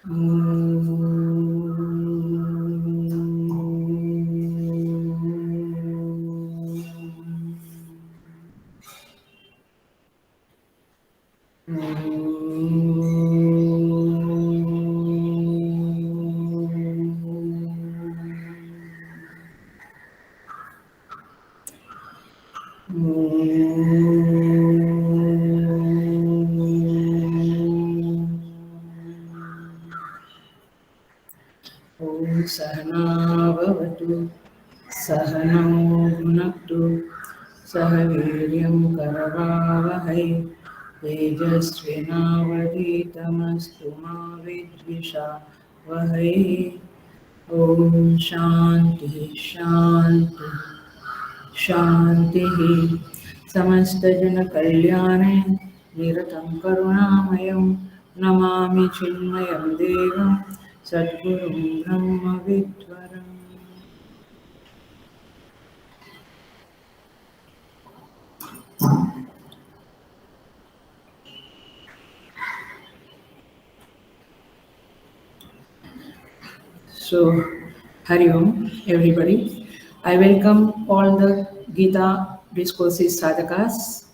ॐ सहना भवतु सहनौ भुनक्तु सह वीर्यं करवावहै तेजस्विनावधीतमस्तु मा विद्विषावहै। ॐ शान्तिः शान्तिः शान्तिः। समस्तजनकल्याणे निरतं करुणामयं नमामि चिन्मयं देवं सद्गुरुं ब्रह्मविद्वरम्। So, Hari Om, everybody. I welcome all the Gita Discourses Sadhakas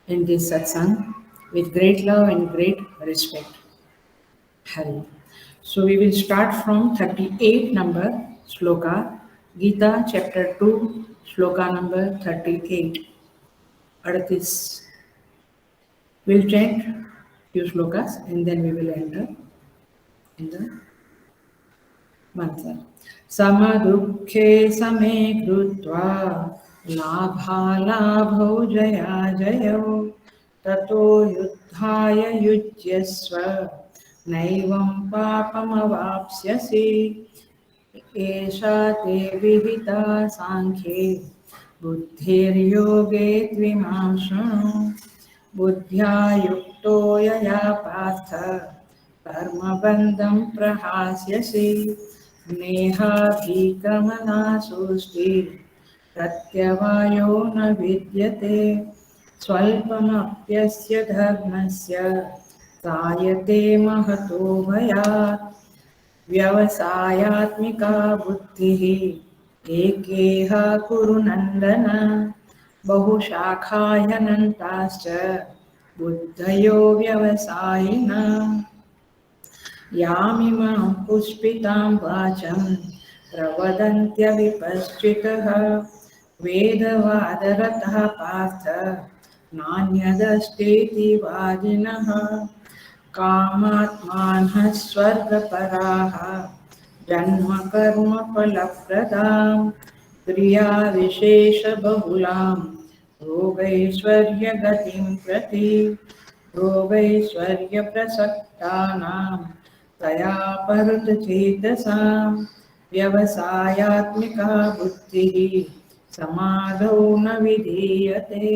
in this satsang with great love and great respect. Hari. So, we will start from 38 number sloka, Gita chapter 2, sloka number 38. 38. We'll chant few slokas and then we will enter in the mantra. समदुःखे समे कृत्वा लाभालाभौ जयाजयौ ततो युद्धाय युज्यस्व नैवं पापमवाप्स्यसि एषा ते विहिता साङ्ख्ये बुद्धिर्योगे त्विमां शृणु बुद्ध्या युक्तो यया पार्थ कर्मबन्धं प्रहास्यसि नेहाभिक्रमनाशोऽस्ति प्रत्यवायो न विद्यते स्वल्पमप्यस्य धर्मस्य त्रायते महतो भयात् व्यवसायात्मिका बुद्धिः एकेह कुरु नन्दन बहुशाखायनन्ताश्च बुद्धयो व्यवसायिनः यामिमां पुष्पितां वाचं प्रवदन्त्यविपश्चितः वेदवादरतः पार्थ नान्यदस्तीति वादिनः कामात्मानः स्वर्गपराः जन्मकर्मफलप्रदां क्रियाविशेषबहुलां भोगैश्वर्यगतिं प्रति भोगैश्वर्यप्रसक्तानां तया परतचेतसां व्यवसायात्मिका बुद्धिः समाधौ न विधीयते।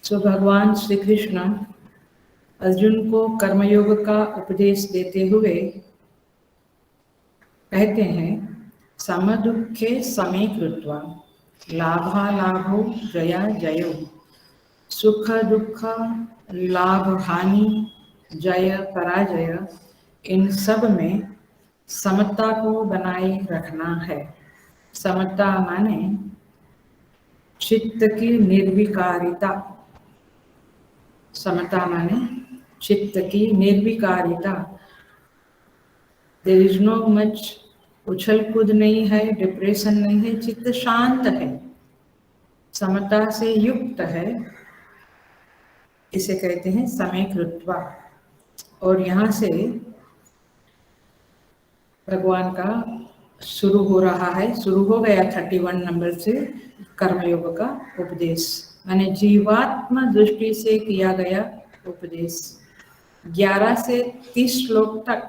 तो भगवान श्री कृष्ण अर्जुन को कर्मयोग का उपदेश देते हुए कहते हैं समदुःखे समे कृत्वा लाभालाभो जया जयो सुख दुख लाभ हानि जय पराजय इन सब में समता को बनाए रखना है। समता माने चित्त की निर्विकारिता। समता माने चित्त की निर्विकारिता। देयर इज नो मच उछल कूद नहीं है, डिप्रेशन नहीं है, चित्त शांत है, समता से युक्त है, इसे कहते हैं समय कृत्वा। और यहाँ से भगवान का शुरू हो रहा है, शुरू हो गया 31 नंबर से कर्मयोग का उपदेश, माने जीवात्मा दृष्टि से किया गया उपदेश। 11 से 30 श्लोक तक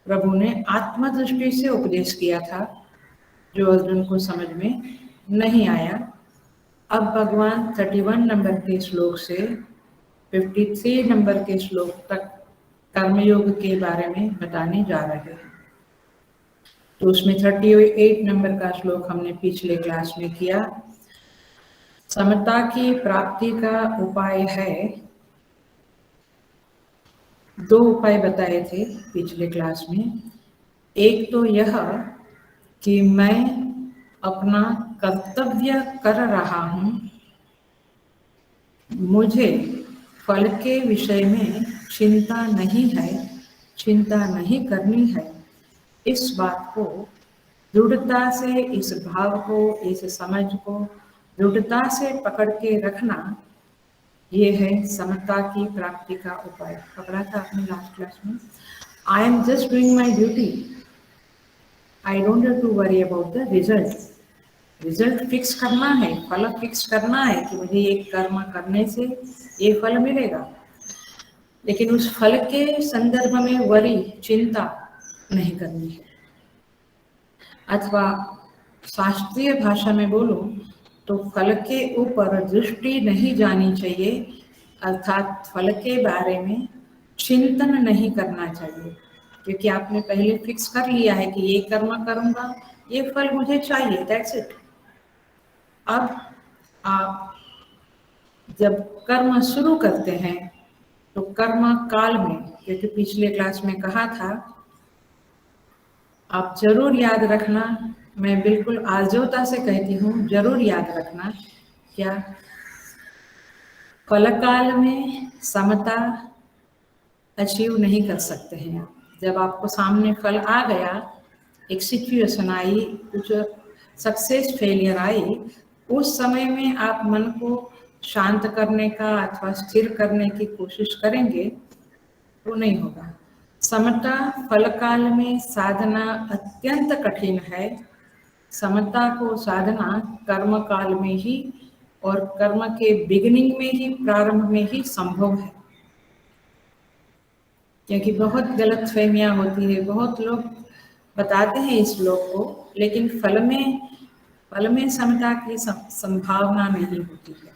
प्रभु ने आत्म दृष्टि से उपदेश किया था, जो अर्जुन को समझ में नहीं आया। अब भगवान 31 नंबर के श्लोक से 53 नंबर के श्लोक तक कर्मयोग के बारे में बताने जा रहे हैं। तो उसमें 38 नंबर का श्लोक हमने पिछले क्लास में किया। समता की प्राप्ति का उपाय है, दो उपाय बताए थे पिछले क्लास में। एक तो यह कि मैं अपना कर्तव्य कर रहा हूँ, मुझे फल के विषय में चिंता नहीं है, चिंता नहीं करनी है। इस बात को दृढ़ता से, इस भाव को, इस समझ को दृढ़ता से पकड़ के रखना, ये है समता की प्राप्ति का उपाय। पकड़ा था आपने लास्ट क्लास में। I am just doing my duty, I don't have to worry about the result. Result fix करना है, फल फिक्स करना है कि मुझे ये कर्म करने से ये फल मिलेगा, लेकिन उस फल के संदर्भ में वरी, चिंता नहीं करनी है। अथवा शास्त्रीय भाषा में बोलूं तो फल के ऊपर दृष्टि नहीं जानी चाहिए, अर्थात फल के बारे में चिंतन नहीं करना चाहिए, क्योंकि आपने पहले फिक्स कर लिया है कि ये कर्म करूंगा, ये फल मुझे चाहिए, दैट्स इट। अब आप जब कर्म शुरू करते हैं तो कर्म काल में, क्योंकि पिछले क्लास में कहा था, आप जरूर याद रखना, मैं बिल्कुल आर्जवता से कहती हूँ, जरूर याद रखना, क्या फल काल में समता अचीव नहीं कर सकते हैं आप। जब आपको सामने फल आ गया, एक सिचुएशन आई, कुछ सक्सेस फेलियर आई, उस समय में आप मन को शांत करने का अथवा स्थिर करने की कोशिश करेंगे तो नहीं होगा। समता फल काल में साधना अत्यंत कठिन है। समता को साधना कर्म काल में ही और कर्म के बिगिनिंग में ही, प्रारंभ में ही संभव है, क्योंकि बहुत गलतफहमियां होती है। बहुत लोग बताते हैं इस श्लोक को, लेकिन फल में समता की संभावना नहीं होती है।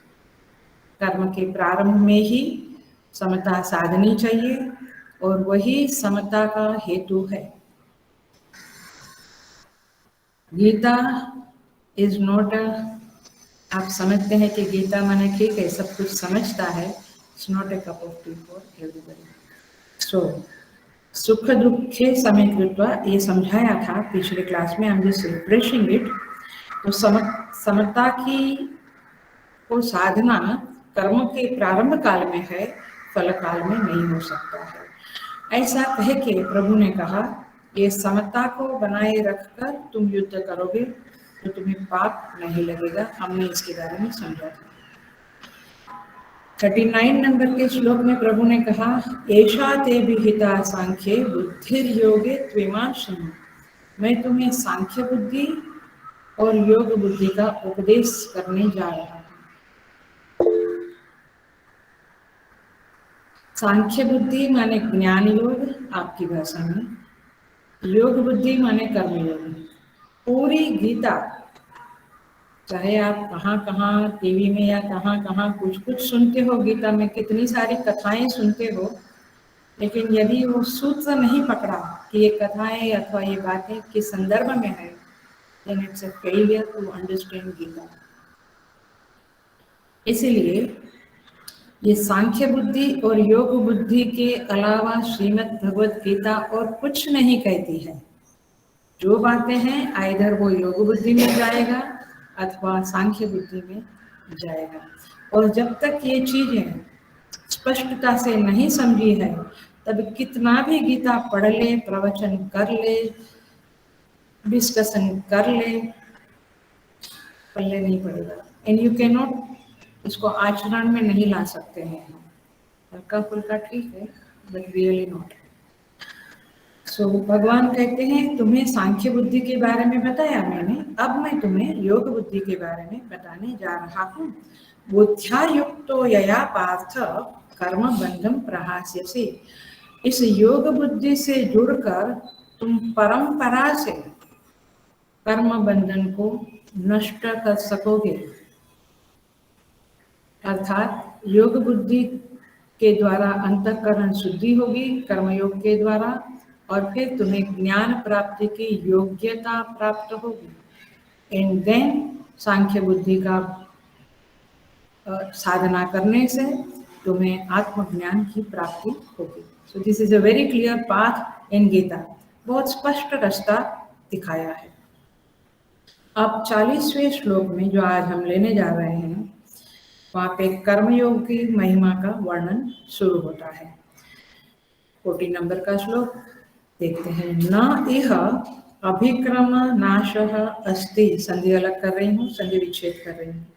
कर्म के प्रारंभ में ही समता साधनी चाहिए और वही समता का हेतु है। गीता इज नॉट अ, आप समझते हैं कि गीता माने ठीक है, सब कुछ समझता है, it's not a cup of tea for everybody. So सुख दुखे समय कृत्वा, ये समझाया था पिछले क्लास में, I am just refreshing it. तो समता की को साधना कर्म के प्रारंभ काल में है, फल काल में नहीं हो सकता है। ऐसा कह के प्रभु ने कहा, ये समता को बनाए रखकर तुम युद्ध करोगे तो तुम्हें पाप नहीं लगेगा। हमने इसके बारे में समझा था। 39 नंबर के श्लोक में प्रभु ने कहा, एषा ते विहिता सांख्ये बुद्धिर्योगे त्विमां शृणु। मैं तुम्हें सांख्य बुद्धि और योग बुद्धि का उपदेश करने जा रहा हूँ। सांख्य बुद्धि माने ज्ञान योग आपकी भाषा में, योग बुद्धि माने कर्म योग। पूरी गीता, चाहे आप कहाँ कहाँ टीवी में या कहाँ कहाँ कुछ कुछ सुनते हो, गीता में कितनी सारी कथाएं सुनते हो, लेकिन यदि वो सूत्र नहीं पकड़ा कि ये कथाएं अथवा ये बातें किस संदर्भ में है, then it's a failure to understand Gita. इसीलिए ये सांख्य बुद्धि और योग बुद्धि के अलावा श्रीमद् भगवत गीता और कुछ नहीं कहती है। जो बातें हैं आइधर वो योग बुद्धि में जाएगा अथवा सांख्य बुद्धि में जाएगा। और जब तक ये चीजें स्पष्टता से नहीं समझी है, तब कितना भी गीता पढ़ ले, प्रवचन कर ले, डिस्कशन कर ले, पल्ले नहीं पड़ेगा। एंड यू कैन नॉट, इसको आचरण में नहीं ला सकते हैं। हल्का फुल्का ठीक है, बट रियली नॉट। सो भगवान कहते हैं, तुम्हें सांख्य बुद्धि के बारे में बताया मैंने, अब मैं तुम्हें योग बुद्धि के बारे में बताने जा रहा हूँ। बुद्ध्या युक्तो यया पार्थ कर्म बंधम प्रहास्यसि। इस योग बुद्धि से जुड़कर तुम परंपरा से कर्म बंधन को नष्ट कर सकोगे। अर्थात योग बुद्धि के द्वारा अंतःकरण शुद्धि होगी, कर्मयोग के द्वारा, और फिर तुम्हें ज्ञान प्राप्ति की योग्यता प्राप्त होगी। एंड देन सांख्य बुद्धि का साधना करने से तुम्हें आत्मज्ञान की प्राप्ति होगी। So this is a very clear path in Gita, बहुत स्पष्ट रास्ता दिखाया है। अब 40वें श्लोक में जो आज हम लेने जा रहे हैं, वहाँ पे कर्मयोग की महिमा का वर्णन शुरू होता है। 14 नंबर का श्लोक देखते हैं। न इह अभिक्रम नाशः अस्ति, संधि अलग कर रही हूँ, संधि विच्छेद कर रही हूँ।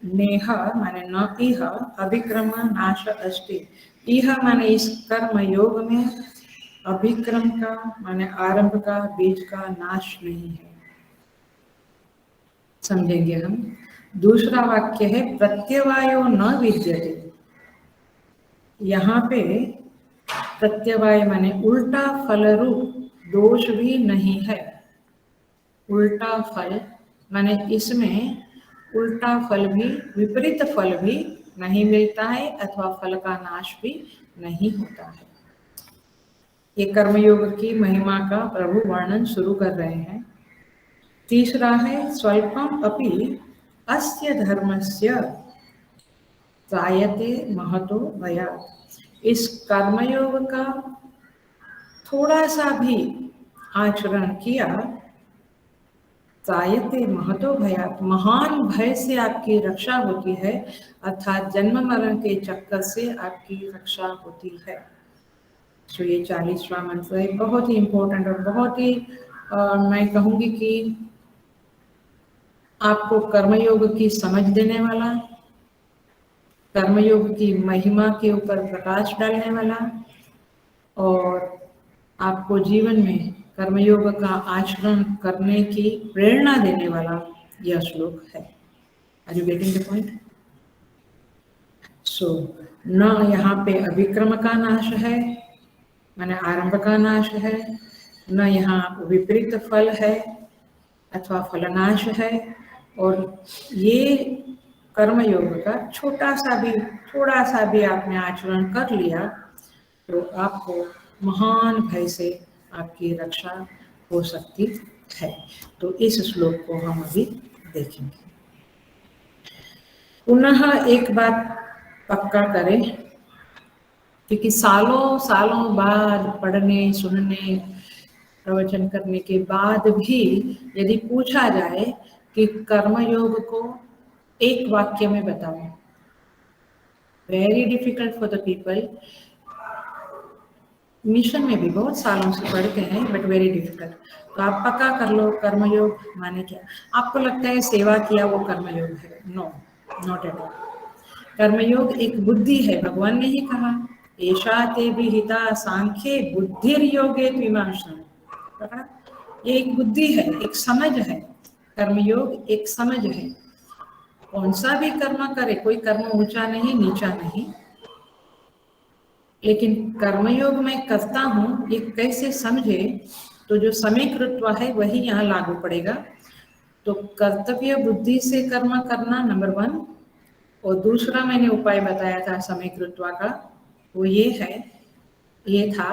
नेह माने न इह, अभिक्रम नाश अस्ति, इह माने इस कर्म योग में, अभिक्रम का माने आरंभ का, बीज का नाश नहीं है। समझेंगे हम। दूसरा वाक्य है प्रत्यवायो न विद्यते। यहाँ पे प्रत्यवाय माने उल्टा फल रूप दोष भी नहीं है। उल्टा फल माने इसमें उल्टा फल भी, विपरीत फल भी नहीं मिलता है, अथवा फल का नाश भी नहीं होता है। ये कर्मयोग की महिमा का प्रभु वर्णन शुरू कर रहे हैं। तीसरा है स्वल्पम अपि अस्य धर्मस्य त्रायते महतो भयात्। इस कर्मयोग का थोड़ा सा भी आचरण किया, त्रायते महतो भयात्, महान भय से आपकी रक्षा होती है, अर्थात जन्म मरण के चक्कर से आपकी रक्षा होती है। तो ये 40वां मंत्र है, बहुत ही इम्पोर्टेंट और बहुत ही मैं कहूँगी कि आपको कर्मयोग की समझ देने वाला, कर्मयोग की महिमा के ऊपर प्रकाश डालने वाला और आपको जीवन में कर्मयोग का आचरण करने की प्रेरणा देने वाला यह श्लोक है। Are you getting the point? So न यहाँ पे अभिक्रम का नाश है, माने आरंभ का नाश है, न यहाँ विपरीत फल है अथवा फलनाश है, और ये कर्मयोग का थोड़ा सा भी आपने आचरण कर लिया तो आपको महान भय से आपकी रक्षा हो सकती है। तो इस श्लोक को हम अभी देखेंगे। पुनः एक बात पक्का करें, क्योंकि सालों सालों बाद पढ़ने, सुनने, प्रवचन करने के बाद भी यदि पूछा जाए कि कर्मयोग को एक वाक्य में बताओ, very difficult for the people. Mission में भी बहुत सालों से पढ़ते हैं, बट वेरी डिफिकल्ट। तो आप पक्का कर लो, कर्मयोग माने क्या। आपको लगता है सेवा किया वो कर्मयोग है? No, not at all. कर्मयोग एक बुद्धि है, भगवान ने ही कहा एषा ते विहिता सांख्ये बुद्धिर्योगे त्विमांशम्। ये एक बुद्धि है, एक समझ है। कर्मयोग एक समझ है। कौन सा भी कर्म करे, कोई कर्म ऊंचा नहीं नीचा नहीं, लेकिन कर्मयोग में करता हूँ ये कैसे समझे, तो जो समीकृत्व है वही यहाँ लागू पड़ेगा। तो कर्तव्य बुद्धि से कर्म करना नंबर 1, और दूसरा मैंने उपाय बताया था समीकृत्व का, वो ये था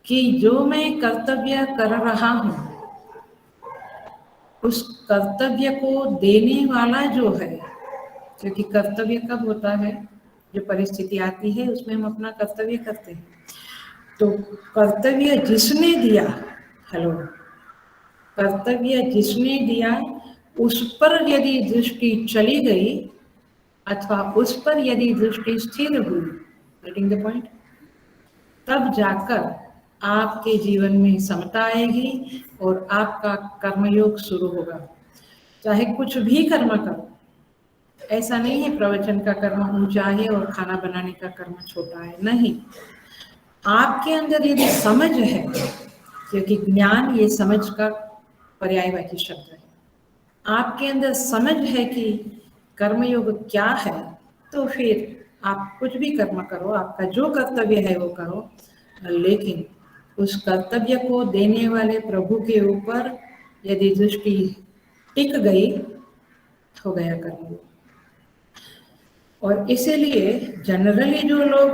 कि जो मैं कर्तव्य कर रहा हूँ उस कर्तव्य को देने वाला जो है, क्योंकि कर्तव्य कब होता है, जो परिस्थिति आती है उसमें हम अपना कर्तव्य करते हैं। तो कर्तव्य जिसने दिया, कर्तव्य जिसने दिया उस पर यदि दृष्टि चली गई अथवा उस पर यदि दृष्टि स्थिर हुई, गेटिंग द पॉइंट, तब जाकर आपके जीवन में समता आएगी और आपका कर्मयोग शुरू होगा। चाहे कुछ भी कर्म करो, ऐसा नहीं है प्रवचन का कर्म ऊंचा है और खाना बनाने का कर्म छोटा है, नहीं। आपके अंदर यदि समझ है, क्योंकि ज्ञान ये समझ का पर्यायवाची शब्द है, आपके अंदर समझ है कि कर्मयोग क्या है, तो फिर आप कुछ भी कर्म करो, आपका जो कर्तव्य है वो करो, लेकिन उस कर्तव्य को देने वाले प्रभु के ऊपर यदि दृष्टि टिक गई हो गया कर्मयोग। और इसीलिए जनरली जो लोग,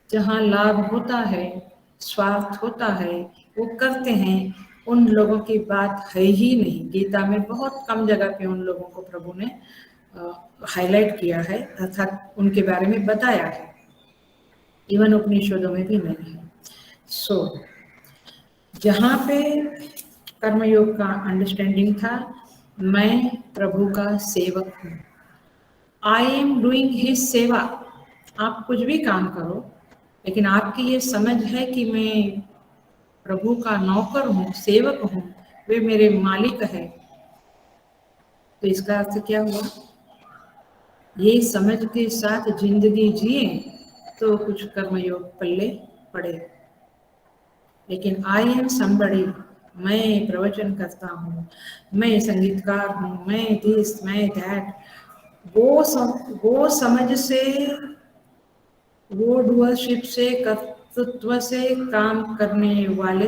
जहाँ लाभ होता है, स्वार्थ होता है, वो करते हैं, उन लोगों की बात है ही नहीं। गीता में बहुत कम जगह पे उन लोगों को प्रभु ने हाईलाइट किया है, अर्थात उनके बारे में बताया है, इवन उपनिषदों में भी नहीं है। सो जहाँ पे कर्मयोग का अंडरस्टैंडिंग था, मैं प्रभु का सेवक हूँ, आई एम डूइंग हिज सेवा। आप कुछ भी काम करो, लेकिन आपकी ये समझ है कि मैं प्रभु का नौकर हूँ, सेवक हूँ, वे मेरे मालिक है। तो इसका अर्थ क्या हुआ? ये समझ के साथ जिंदगी जिए तो कुछ कर्मयोग पल्ले पड़े। लेकिन आई एम समबड़ी, मैं प्रवचन करता हूँ, मैं संगीतकार हूँ, मैं दिस मैं दैट, वो समझ से, वो डुअलशिप से, कर्तृत्व से काम करने वाले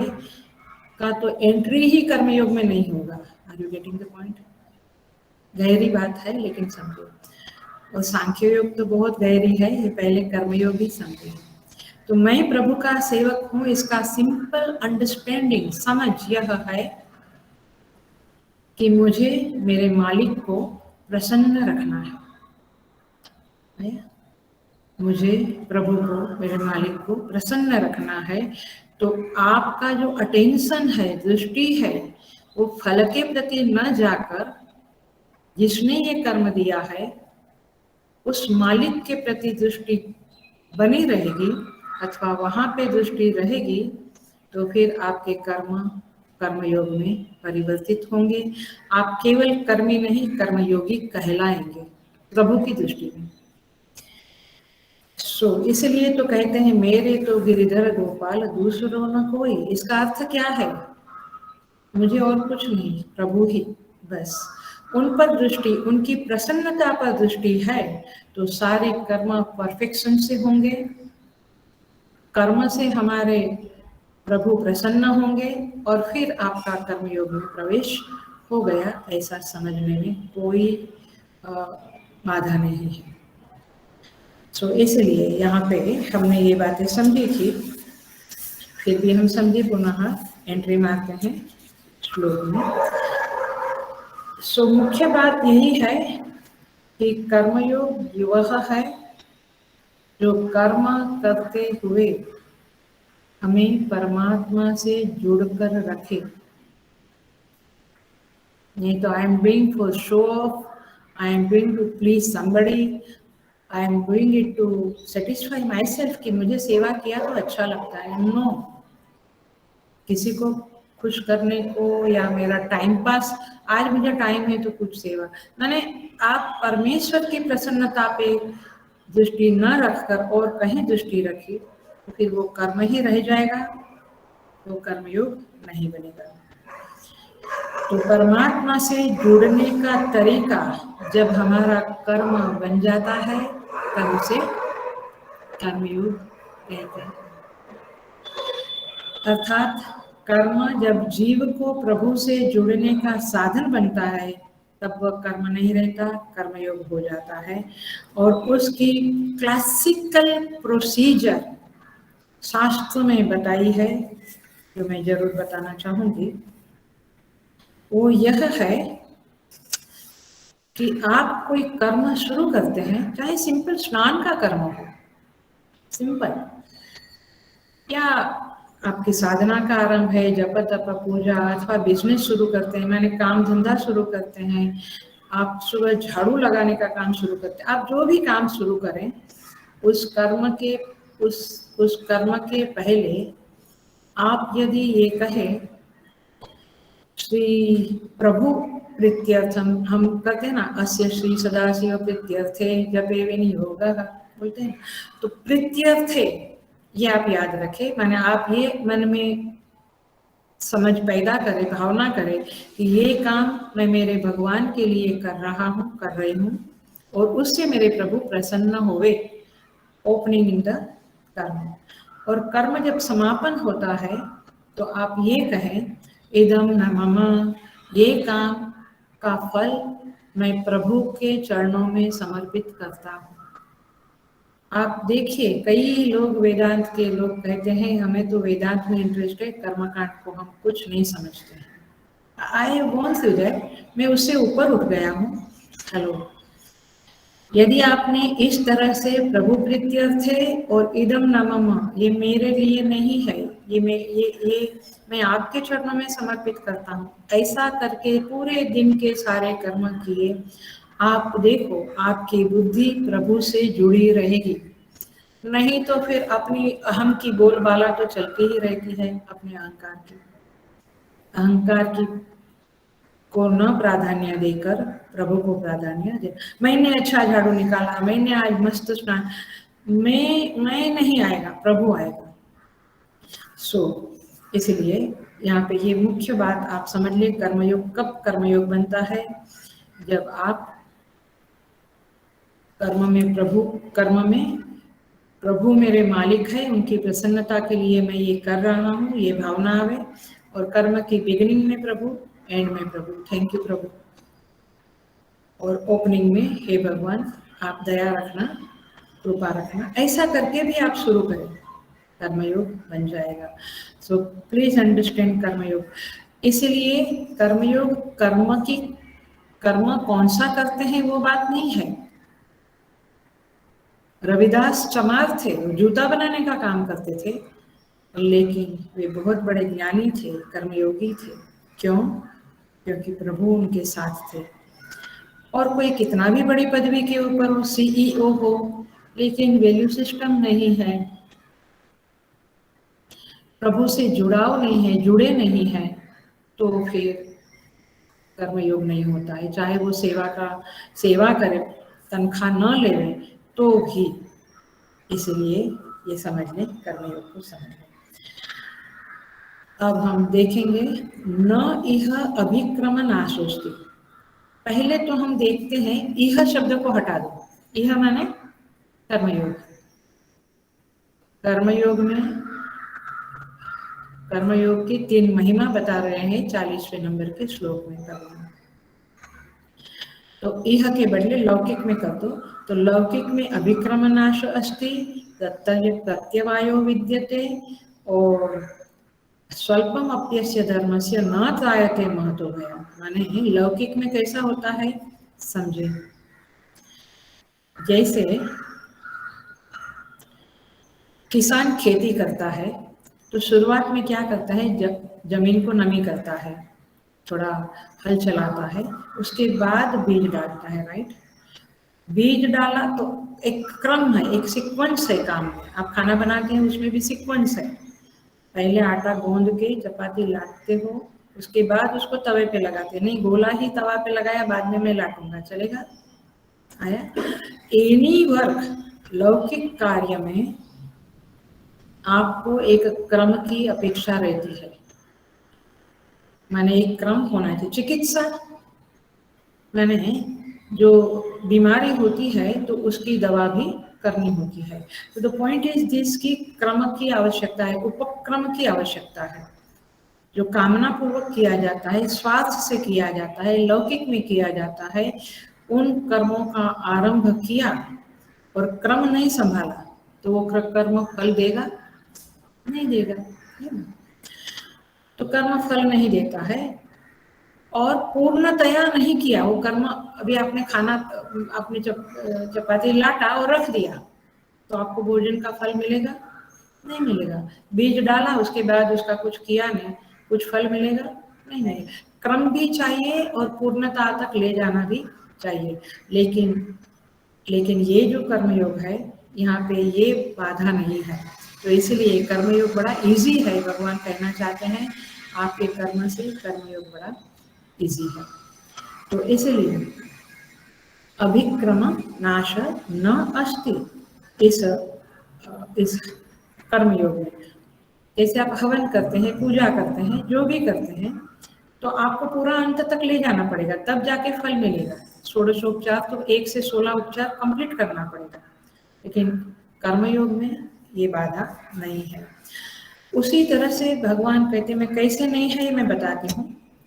का तो एंट्री ही कर्मयोग में नहीं होगा। Are you getting the point? गहरी बात है, लेकिन समझो। और सांख्य योग तो बहुत गहरी है, ये पहले कर्मयोग ही समझे। तो मैं प्रभु का सेवक हूँ, इसका सिंपल अंडरस्टैंडिंग, समझ यह है कि मुझे मेरे मालिक को प्रसन्न रखना है। मुझे प्रभु को, मेरे मालिक को प्रसन्न रखना है। तो आपका जो अटेंशन है, दृष्टि है, वो फल के प्रति न जाकर जिसने ये कर्म दिया है उस मालिक के प्रति दृष्टि बनी रहेगी, अथवा वहां पे दृष्टि रहेगी, तो फिर आपके कर्म कर्मयोग में परिवर्तित होंगे। आप केवल कर्मी नहीं, कर्मयोगी कहलाएंगे प्रभु की दृष्टि में। इसलिए तो कहते हैं मेरे तो गिरिधर गोपाल दूसरों न कोई। इसका अर्थ क्या है? मुझे और कुछ नहीं, प्रभु ही बस। उन पर दृष्टि, उनकी प्रसन्नता पर दृष्टि है तो सारे कर्म परफेक्शन से होंगे। कर्म से हमारे प्रभु प्रसन्न होंगे और फिर आपका कर्मयोग में प्रवेश हो गया, ऐसा समझने में कोई बाधा नहीं है। इसलिए यहाँ पे हमने ये बातें समझी थी, फिर भी हम समझे, पुनः एंट्री मारते हैं श्लोक में। मुख्य बात यही है कि कर्मयोग वह है जो कर्म करते हुए हमें परमात्मा से जुड़कर रखे। नहीं तो I am doing for show off, I am doing to please somebody, I am doing it to satisfy myself, कि मुझे सेवा किया तो अच्छा लगता है। नो, किसी को खुश करने को या मेरा टाइम पास, आज मुझे टाइम है तो कुछ सेवा, मैंने आप परमेश्वर की प्रसन्नता पे दृष्टि न रखकर और कहीं दृष्टि रखी तो फिर वो कर्म ही रह जाएगा, वो कर्मयोग नहीं बनेगा। तो परमात्मा से जुड़ने का तरीका जब हमारा कर्म बन जाता है तब उसे कर्मयोग कहते हैं। अर्थात कर्म जब जीव को प्रभु से जुड़ने का साधन बनता है तब वह कर्म नहीं रहता, कर्मयोग हो जाता है। और उसकी क्लासिकल प्रोसीजर शास्त्र में बताई है, जो मैं जरूर बताना चाहूंगी, वो यह है कि आप कोई कर्म शुरू करते हैं, चाहे सिंपल स्नान का कर्म हो, सिंपल, या आपकी साधना का आरंभ है, जप तप पूजा, अथवा बिजनेस शुरू करते हैं, मैंने काम धंधा शुरू करते हैं, आप सुबह झाड़ू लगाने का काम शुरू करते हैं, आप जो भी काम शुरू करें उस कर्म के पहले आप यदि ये कहें श्री प्रभु प्रीत्यर्थम, हम कहते हैं ना, अस्य श्री सदाशिव प्रीत्यर्थे जपे विनियोगः बोलते हैं, तो प्रीत्यर्थे ये आप याद रखें। मैंने आप ये मन में समझ पैदा करें, भावना करें कि ये काम मैं मेरे भगवान के लिए कर रहा हूँ, कर रही हूँ, और उससे मेरे प्रभु प्रसन्न होवे। ओपनिंग इन द कर्म, और कर्म जब समापन होता है तो आप ये कहें इदम न मम, ये काम का फल मैं प्रभु के चरणों में समर्पित करता हूँ। आप देखिए, कई लोग वेदांत के लोग कहते हैं हमें तो वेदांत में इंटरेस्ट है, कर्मकांड को हम कुछ नहीं समझते हैं। आई वॉन्ट टू दैट, मैं उससे ऊपर उठ गया हूँ। हेलो, यदि आपने इस तरह से प्रभु प्रीत्यर्थे और इदम न मम, ये मेरे लिए नहीं है, ये मैं आपके चरणों में समर्पित करता हूँ, ऐसा करके पूरे दिन के सारे कर्म किए, आप देखो आपकी बुद्धि प्रभु से जुड़ी रहेगी। नहीं तो फिर अपनी अहम की बोलबाला तो चलती ही रहती है, अपने अहंकार की को न प्राधान्य देकर प्रभु को प्राधान्य दे। मैंने अच्छा झाड़ू निकाला, मैंने आज मस्त स्नान, मैं नहीं आएगा, प्रभु आएगा। सो इसलिए यहाँ पे ये मुख्य बात आप समझ लिए, कर्मयोग कब कर्मयोग बनता है, जब आप कर्म में प्रभु मेरे मालिक है, उनकी प्रसन्नता के लिए मैं ये कर रहा हूँ, ये भावना आवे, और कर्म की बिगिनिंग में प्रभु, एंड में प्रभु, थैंक यू प्रभु, और ओपनिंग में हे भगवान आप दया रखना, कृपा रखना, ऐसा करके भी आप शुरू करें, कर्मयोग बन जाएगा। सो प्लीज अंडरस्टैंड कर्मयोग। इसलिए कर्मयोग कर्म कौन सा करते हैं वो बात नहीं है। रविदास चमार थे, वो जूता बनाने का काम करते थे, लेकिन वे बहुत बड़े ज्ञानी थे, कर्मयोगी थे। क्यों? क्योंकि प्रभु उनके साथ थे। और कोई कितना भी बड़ी पदवी के ऊपर हो, सीईओ हो, लेकिन वैल्यू सिस्टम नहीं है, प्रभु से जुड़ाव नहीं है, जुड़े नहीं है, तो फिर कर्मयोग नहीं होता है। चाहे वो सेवा करे, तनख्वाह न ले तो भी। इसलिए ये समझ लें, कर्मयोग को समझ लें। अब हम देखेंगे न इह अभिक्रम नाशोस्ति। पहले तो हम देखते हैं, इह शब्द को हटा दो, इह माने कर्मयोग। कर्मयोग की 3 महिमा बता रहे हैं 40वें नंबर के श्लोक में भगवान। तो इह के बदले लौकिक में कर दो, तो लौकिक में अभिक्रम नाश अस्ति, प्रत्यवायो विद्यते, और स्वल्पम अप्यस्य धर्मस्य न त्रायते महतो भयम्। माने लौकिक में कैसा होता है समझे। जैसे किसान खेती करता है, तो शुरुआत में क्या करता है, जमीन को नमी करता है, थोड़ा हल चलाता है, उसके बाद बीज डालता है, राइट। बीज डाला तो एक क्रम है, एक सीक्वेंस है काम में। आप खाना बनाते हैं उसमें भी सीक्वेंस है। पहले आटा गूंद के चपाती लाटते हो, उसके बाद उसको तवे पे लगाते, नहीं गोला ही तवा पे लगाया बाद में मैं लाटूंगा, चलेगा? आया? एनी वर्क लौकिक कार्य में आपको एक क्रम की अपेक्षा रहती है, माने एक क्रम होना चाहिए। चिकित्सा माने जो बीमारी होती है तो उसकी दवा भी करनी होती है। तो द पॉइंट इज दिस की क्रम की आवश्यकता है, उपक्रम की आवश्यकता है। जो कामना पूर्वक किया जाता है, स्वार्थ से किया जाता है, लौकिक में किया जाता है, उन कर्मों का आरंभ किया और क्रम नहीं संभाला, तो वो कर्म फल देगा नहीं देगा, है ना? तो कर्म फल नहीं देता है, और पूर्णतया नहीं किया वो कर्म। अभी आपने खाना, आपने चपाती लाटा और रख दिया, तो आपको भोजन का फल मिलेगा नहीं मिलेगा। बीज डाला उसके बाद उसका कुछ किया नहीं, कुछ फल मिलेगा नहीं मिलेगा। क्रम भी चाहिए और पूर्णता तक ले जाना भी चाहिए। लेकिन ये जो कर्मयोग है, यहाँ पे ये बाधा नहीं है। तो इसलिए कर्मयोग बड़ा इजी है, भगवान कहना चाहते हैं आपके कर्म से कर्मयोग बड़ा इजी है। तो इसलिए अभिक्रम नाश न अस्ति इस कर्मयोग में। जैसे आप हवन करते हैं, पूजा करते हैं, जो भी करते हैं, तो आपको पूरा अंत तक ले जाना पड़ेगा, तब जाके फल मिलेगा। षोडशोपचार तो 1 से 16 उपचार कंप्लीट करना पड़ेगा, लेकिन कर्मयोग में ये बाधा नहीं है। उसी तरह से भगवान कहते मैं कैसे नहीं है ये मैं बताती हूँ,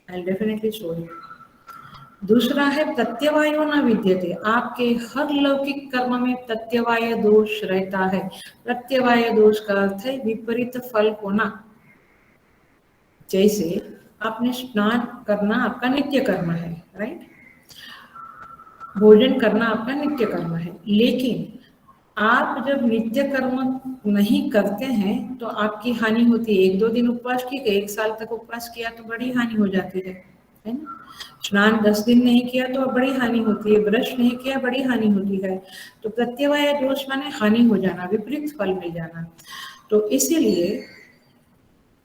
आई डेफिनेटली शो यू। दूसरा है प्रत्यवायो न विद्यते। आपके हर लौकिक कर्म में प्रत्यवाय दोष रहता है। प्रत्यवाय दोष का अर्थ है विपरीत फल होना। जैसे आपने स्नान करना आपका नित्य कर्म है, राइट। भोजन करना आपका नित्य कर्म है, लेकिन आप जब नित्य कर्म नहीं करते हैं तो आपकी हानि होती है। 1-2 दिन उपवास की, 1 साल तक उपवास किया तो बड़ी हानि हो जाती है ना। स्नान 10 दिन नहीं किया तो बड़ी हानि होती है, ब्रश नहीं किया बड़ी हानि होती है। तो प्रत्यवाय दोष माने हानि हो जाना, विपरीत फल मिल जाना। तो इसीलिए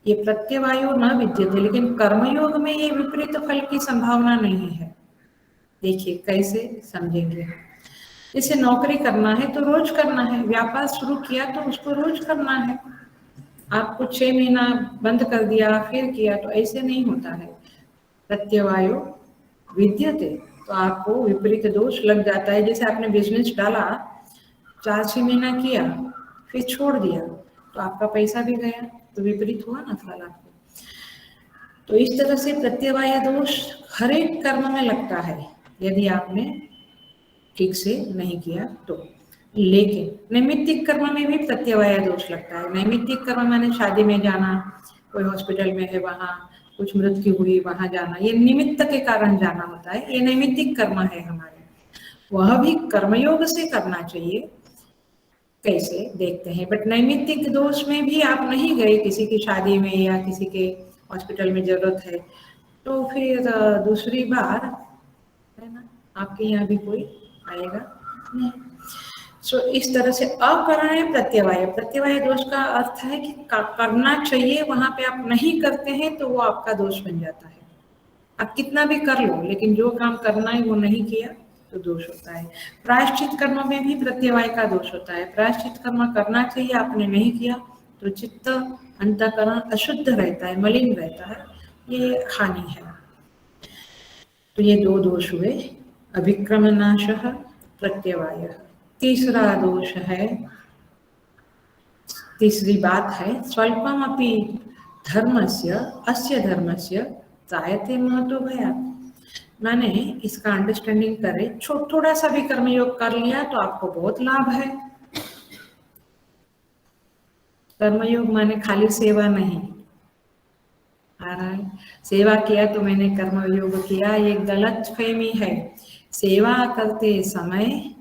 ये प्रत्यवायो न विद्यते, लेकिन कर्मयोग में ये विपरीत फल की संभावना नहीं है। देखिए कैसे समझेंगे। जैसे नौकरी करना है तो रोज करना है, व्यापार शुरू किया तो उसको रोज करना है। आपको 6 महीना बंद कर दिया फिर किया तो ऐसे नहीं होता है। प्रत्यवायो विद्यते, तो आपको विपरीत दोष लग जाता है। जैसे आपने बिजनेस डाला, 4-6 महीना किया फिर छोड़ दिया तो आपका पैसा भी गया, तो विपरीत हुआ ना फल आपको। तो इस तरह से प्रत्यवाय दोष हर एक कर्म में लगता है यदि आपने ठीक से नहीं किया तो। लेकिन नैमित्तिक कर्म में भी प्रत्यवाय दोष लगता है। नैमित्तिक कर्म माने शादी में जाना, कोई हॉस्पिटल में है वहां कुछ मृत्यु हुई वहां जाना, ये निमित्त के कारण जाना होता है, ये नैमित्तिक कर्म है हमारे। वह भी कर्मयोग से करना चाहिए, कैसे देखते हैं। बट नैमित्तिक दोष में भी आप नहीं गए किसी की शादी में या किसी के हॉस्पिटल में जरूरत है, तो फिर दूसरी बार है ना आपके यहाँ भी कोई आएगा नहीं। सो इस तरह से अकरणीय प्रत्यवाय, प्रत्यवाय दोष का अर्थ है कि करना चाहिए वहां पे आप नहीं करते हैं तो वो आपका दोष बन जाता है। आप कितना भी कर लो लेकिन जो काम करना है वो नहीं किया तो दोष होता है। प्रायश्चित कर्म में भी प्रत्यवाय का दोष होता है। प्रायश्चित कर्म करना चाहिए, आपने नहीं किया तो चित्त अंतःकरण अशुद्ध रहता है, मलिन रहता है, ये हानि है। तो ये 2 दोष हुए, अभिक्रमनाशः प्रत्यवायः। तीसरा दोष है, तीसरी बात है, स्वल्पमपि धर्मस्य अस्य धर्मस्य त्रायते महतो भयात्। माने इसका अंडरस्टैंडिंग करें, थोड़ा सा भी कर्मयोग कर लिया तो आपको बहुत लाभ है। कर्मयोग माने खाली सेवा नहीं आ रहा है, सेवा किया तो मैंने कर्मयोग किया, ये गलत फहमी है। सेवा करते समय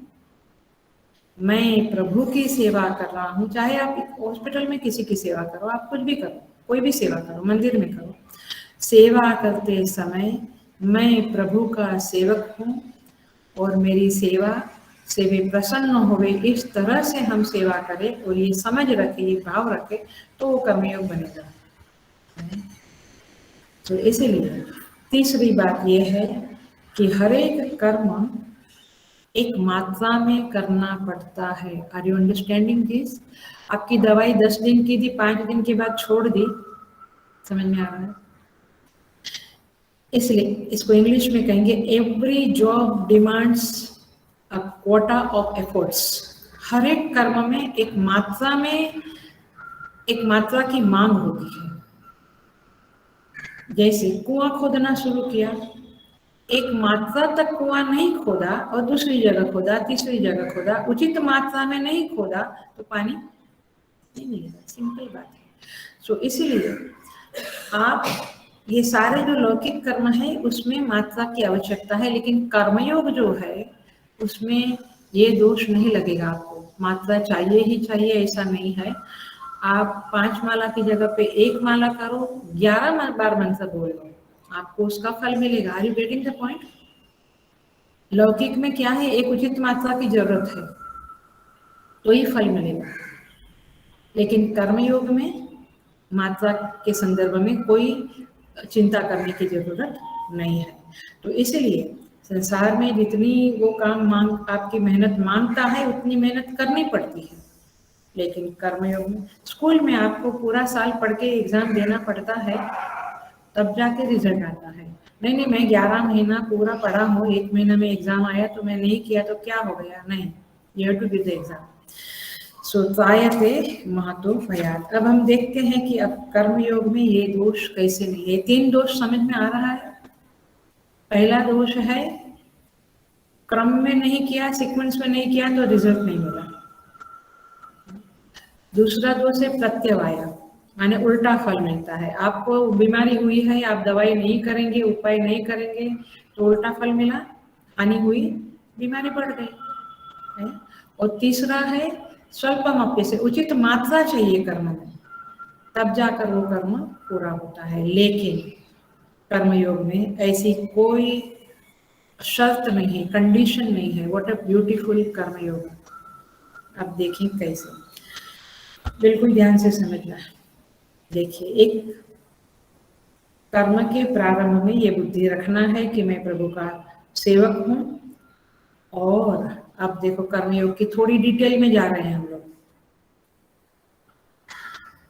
मैं प्रभु की सेवा कर रहा हूँ, चाहे आप हॉस्पिटल में किसी की सेवा करो, आप कुछ भी करो, कोई भी सेवा करो, मंदिर में करो, सेवा करते समय मैं प्रभु का सेवक हूँ और मेरी सेवा से वे प्रसन्न होवे, इस तरह से हम सेवा करें और ये समझ रखे, ये भाव रखे, तो वो कर्मयोग बनेगा। तो इसीलिए तीसरी बात यह है कि हर एक कर्म एक मात्रा में करना पड़ता है। Are you understanding this? आपकी दवाई 10 दिन की थी, 5 दिन के बाद छोड़ दी, समझ में आ रहा है? इसलिए इसको इंग्लिश में कहेंगे every job demands a quota of efforts. हर एक कर्म में एक मात्रा की मांग होती है। जैसे कुआं खोदना शुरू किया, एक मात्रा तक कुआं नहीं खोदा और दूसरी जगह खोदा, तीसरी जगह खोदा, उचित मात्रा में नहीं खोदा तो पानी नहीं मिलेगा, सिंपल बात है। सो इसीलिए आप ये सारे जो लौकिक कर्म है उसमें मात्रा की आवश्यकता है, लेकिन कर्मयोग जो है उसमें ये दोष नहीं लगेगा आपको। मात्रा चाहिए ही चाहिए ऐसा नहीं है। आप 5 माला की जगह पे 1 माला करो, 11 बार मंत्र बोलो, आपको उसका फल मिलेगा। Are you getting the point? लौकिक में क्या है, एक उचित मात्रा की जरूरत है तो ही फल मिलेगा, लेकिन कर्मयोग में मात्रा के संदर्भ में कोई चिंता करने की जरूरत नहीं है। तो इसलिए संसार में जितनी वो काम आपकी मेहनत मांगता है उतनी मेहनत करनी पड़ती है, लेकिन कर्मयोग में स्कूल में आपको पूरा साल पढ़ के एग्जाम देना पड़ता है तब जाके रिजल्ट आता है। नहीं मैं 11 महीना पूरा पढ़ा हूँ, 1 महीना में एग्जाम आया तो मैं नहीं किया तो क्या हो गया? नहीं, you have to give the exam. So त्रायते महतो भयात्। अब हम देखते हैं कि अब कर्मयोग में ये दोष कैसे नहीं है। 3 दोष समझ में आ रहा है। पहला दोष है क्रम में नहीं किया, सीक्वेंस में नहीं किया तो रिजल्ट नहीं मिला। दूसरा दोष है प्रत्यवाय, माने उल्टा फल मिलता है। आपको बीमारी हुई है, आप दवाई नहीं करेंगे, उपाय नहीं करेंगे तो उल्टा फल मिला, हानि हुई, बीमारी बढ़ गई है। और तीसरा है स्वल्पमप्य से, उचित मात्रा चाहिए कर्म में, तब जाकर वो कर्म पूरा होता है। लेकिन कर्मयोग में ऐसी कोई शर्त नहीं, कंडीशन नहीं है। व्हाट अ ब्यूटीफुल कर्मयोग। अब देखिए कैसे, बिल्कुल ध्यान से समझना है। देखिए, एक कर्म के प्रारंभ में ये बुद्धि रखना है कि मैं प्रभु का सेवक हूँ। और अब देखो कर्मयोग की थोड़ी डिटेल में जा रहे हैं हम लोग।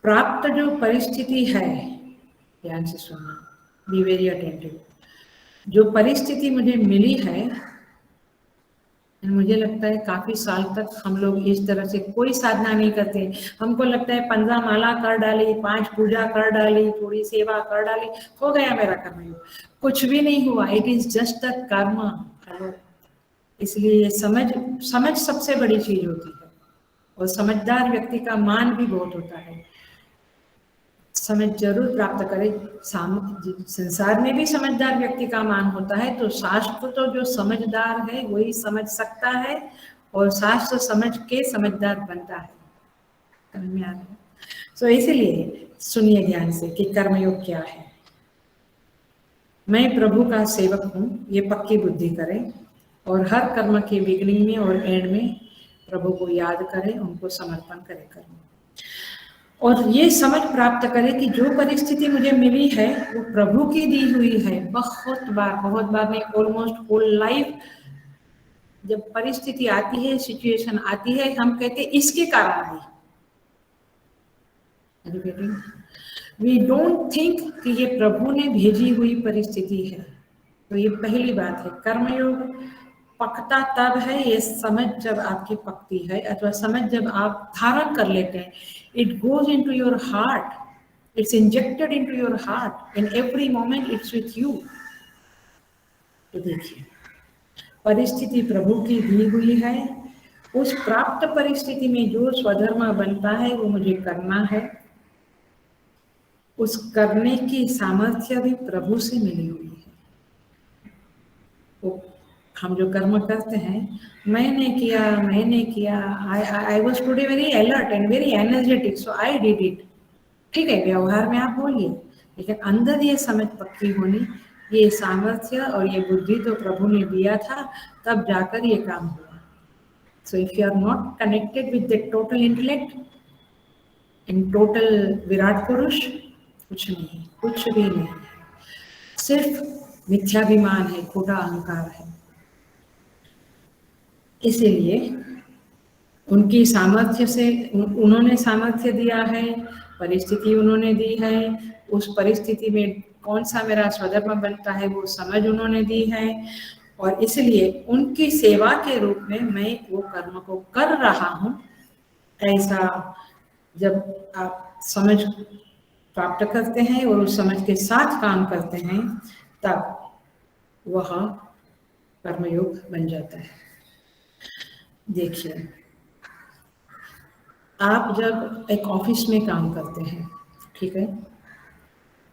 प्राप्त जो परिस्थिति है, ध्यान से सुनना, बी वेरी अटेंटिव। जो परिस्थिति मुझे मिली है, मुझे लगता है काफी साल तक हम लोग इस तरह से कोई साधना नहीं करते। हमको लगता है 15 माला कर डाली, 5 पूजा कर डाली, थोड़ी सेवा कर डाली, हो गया मेरा कर्मयोग। कुछ भी नहीं हुआ। इट इज जस्ट अ कर्म। हेलो, इसलिए समझ समझ सबसे बड़ी चीज होती है। और समझदार व्यक्ति का मान भी बहुत होता है। समझ जरूर प्राप्त करे। संसार में भी समझदार व्यक्ति का मान होता है। तो शास्त्र तो जो समझदार है वही समझ सकता है, और शास्त्र समझ के समझदार बनता है। समझ में आ रहा है? सो इसीलिए सुनिए ध्यान से कि कर्मयोग क्या है। मैं प्रभु का सेवक हूँ, ये पक्की बुद्धि करें। और हर कर्म के बिगिनिंग में और एंड में प्रभु को याद करें, उनको समर्पण करें कर्म। और ये समझ प्राप्त करें कि जो परिस्थिति मुझे मिली है वो प्रभु की दी हुई है। बहुत बार नहीं, ऑलमोस्ट होल लाइफ जब परिस्थिति आती है, सिचुएशन आती है, हम कहते इसके कारण है। वी डोंट थिंक कि ये प्रभु ने भेजी हुई परिस्थिति है। तो ये पहली बात है। कर्मयोग पकता तब है, ये समझ जब आपकी पकती है, अथवा समझ जब आप धारण कर लेते हैं। It goes into your heart, it's injected into your heart, in every moment it's with you. तो देखिए, परिस्थिति प्रभु की दी हुई है। उस प्राप्त परिस्थिति में जो स्वधर्म बनता है वो मुझे करना है। उस करने की सामर्थ्य भी प्रभु से मिली हुई है। तो हम जो कर्म करते हैं, मैंने किया, I was today very alert and very energetic, so I did it. ठीक है, व्यवहार में आप बोलिए, लेकिन अंदर ये समझ पक्की होनी, ये सामर्थ्य और ये बुद्धि तो प्रभु ने दिया था, तब जाकर ये काम हुआ। So if you are not connected with the total intellect in total विराट पुरुष, कुछ नहीं, कुछ भी नहीं, सिर्फ मिथ्याभिमान है, खोटा अहंकार है। इसीलिए उनकी सामर्थ्य से, उन्होंने सामर्थ्य दिया है, परिस्थिति उन्होंने दी है, उस परिस्थिति में कौन सा मेरा स्वधर्म बनता है वो समझ उन्होंने दी है। और इसलिए उनकी सेवा के रूप में मैं वो कर्म को कर रहा हूँ। ऐसा जब आप समझ प्राप्त करते हैं और उस समझ के साथ काम करते हैं, तब वह कर्मयोग बन जाता है। देखिए, आप जब एक ऑफिस में काम करते हैं, ठीक है,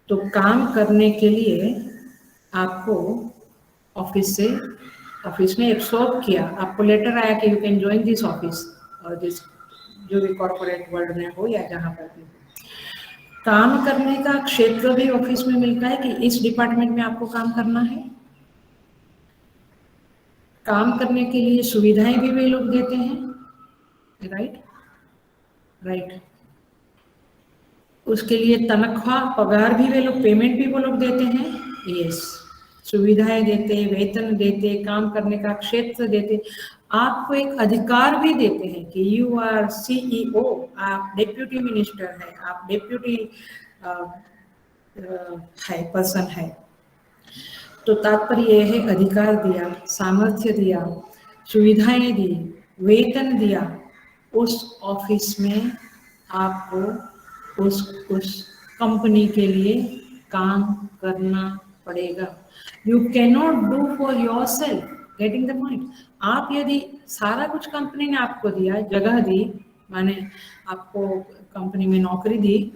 तो काम करने के लिए आपको ऑफिस में एब्सॉर्ब किया, आपको लेटर आया कि you can join this office और दिस, जो भी कॉर्पोरेट वर्ल्ड में हो या जहाँ पर भी। काम करने का क्षेत्र भी ऑफिस में मिलता है कि इस डिपार्टमेंट में आपको काम करना है। काम करने के लिए सुविधाएं भी वे लोग देते हैं, राइट। उसके लिए तनख्वाह, पगार भी वे लोग, पेमेंट भी वो लोग देते हैं, यस। सुविधाएं देते, वेतन देते, काम करने का क्षेत्र देते, आपको एक अधिकार भी देते हैं कि यू आर CEO, आप डेप्यूटी मिनिस्टर है, आप डेप्यूटी है, पर्सन है। तो तात्पर्य यह है, अधिकार दिया, सामर्थ्य दिया, सुविधाएं दी, वेतन दिया। उस ऑफिस में आपको उस कंपनी के लिए काम करना पड़ेगा। You can not do for your self, getting the point. आप यदि सारा कुछ कंपनी ने आपको दिया, जगह दी, माने आपको कंपनी में नौकरी दी,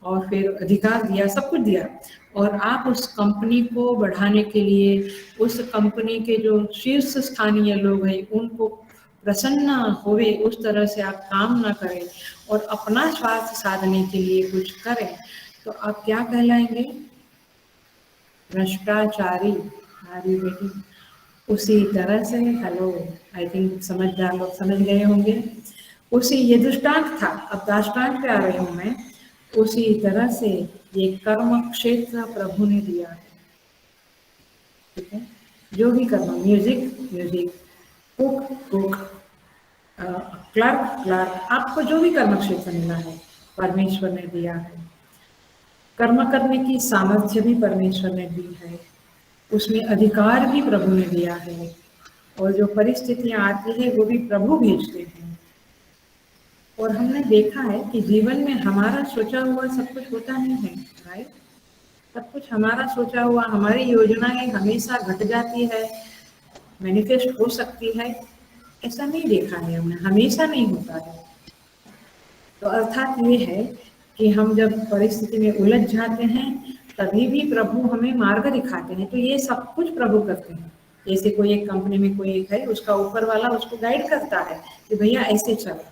और फिर अधिकार दिया, सब कुछ दिया, और आप उस कंपनी को बढ़ाने के लिए, उस कंपनी के जो शीर्ष स्थानीय लोग हैं उनको प्रसन्न होवे उस तरह से आप काम ना करें और अपना स्वार्थ साधने के लिए कुछ करें, तो आप क्या कहलाएंगे? भ्रष्टाचारी। हमारी बेटी उसी तरह से, हेलो, आई थिंक समझदार लोग समझ गए होंगे। उसी, ये दृष्टांत था, अब दाष्टांत पे आ रही हूँ मैं। उसी तरह से ये कर्म क्षेत्र प्रभु ने दिया है, ठीक है? जो भी कर्म, music music, cook cook, clerk clerk, आपको जो भी कर्म क्षेत्र मिला है परमेश्वर ने दिया है। कर्म करने की सामर्थ्य भी परमेश्वर ने दी है, उसमें अधिकार भी प्रभु ने दिया है, और जो परिस्थितियां आती है वो भी प्रभु भेजते हैं। और हमने देखा है कि जीवन में हमारा सोचा हुआ सब कुछ होता नहीं है, राइट? सब कुछ हमारा सोचा हुआ, हमारी योजनाएं हमेशा घट जाती है, मैनिफेस्ट हो सकती है, ऐसा नहीं देखा है हमने, हमेशा नहीं होता है। तो अर्थात ये है कि हम जब परिस्थिति में उलझ जाते हैं तभी भी प्रभु हमें मार्ग दिखाते हैं। तो ये सब कुछ प्रभु करते हैं। जैसे कोई एक कंपनी में कोई एक है, उसका ऊपर वाला उसको गाइड करता है कि भैया ऐसे चलो,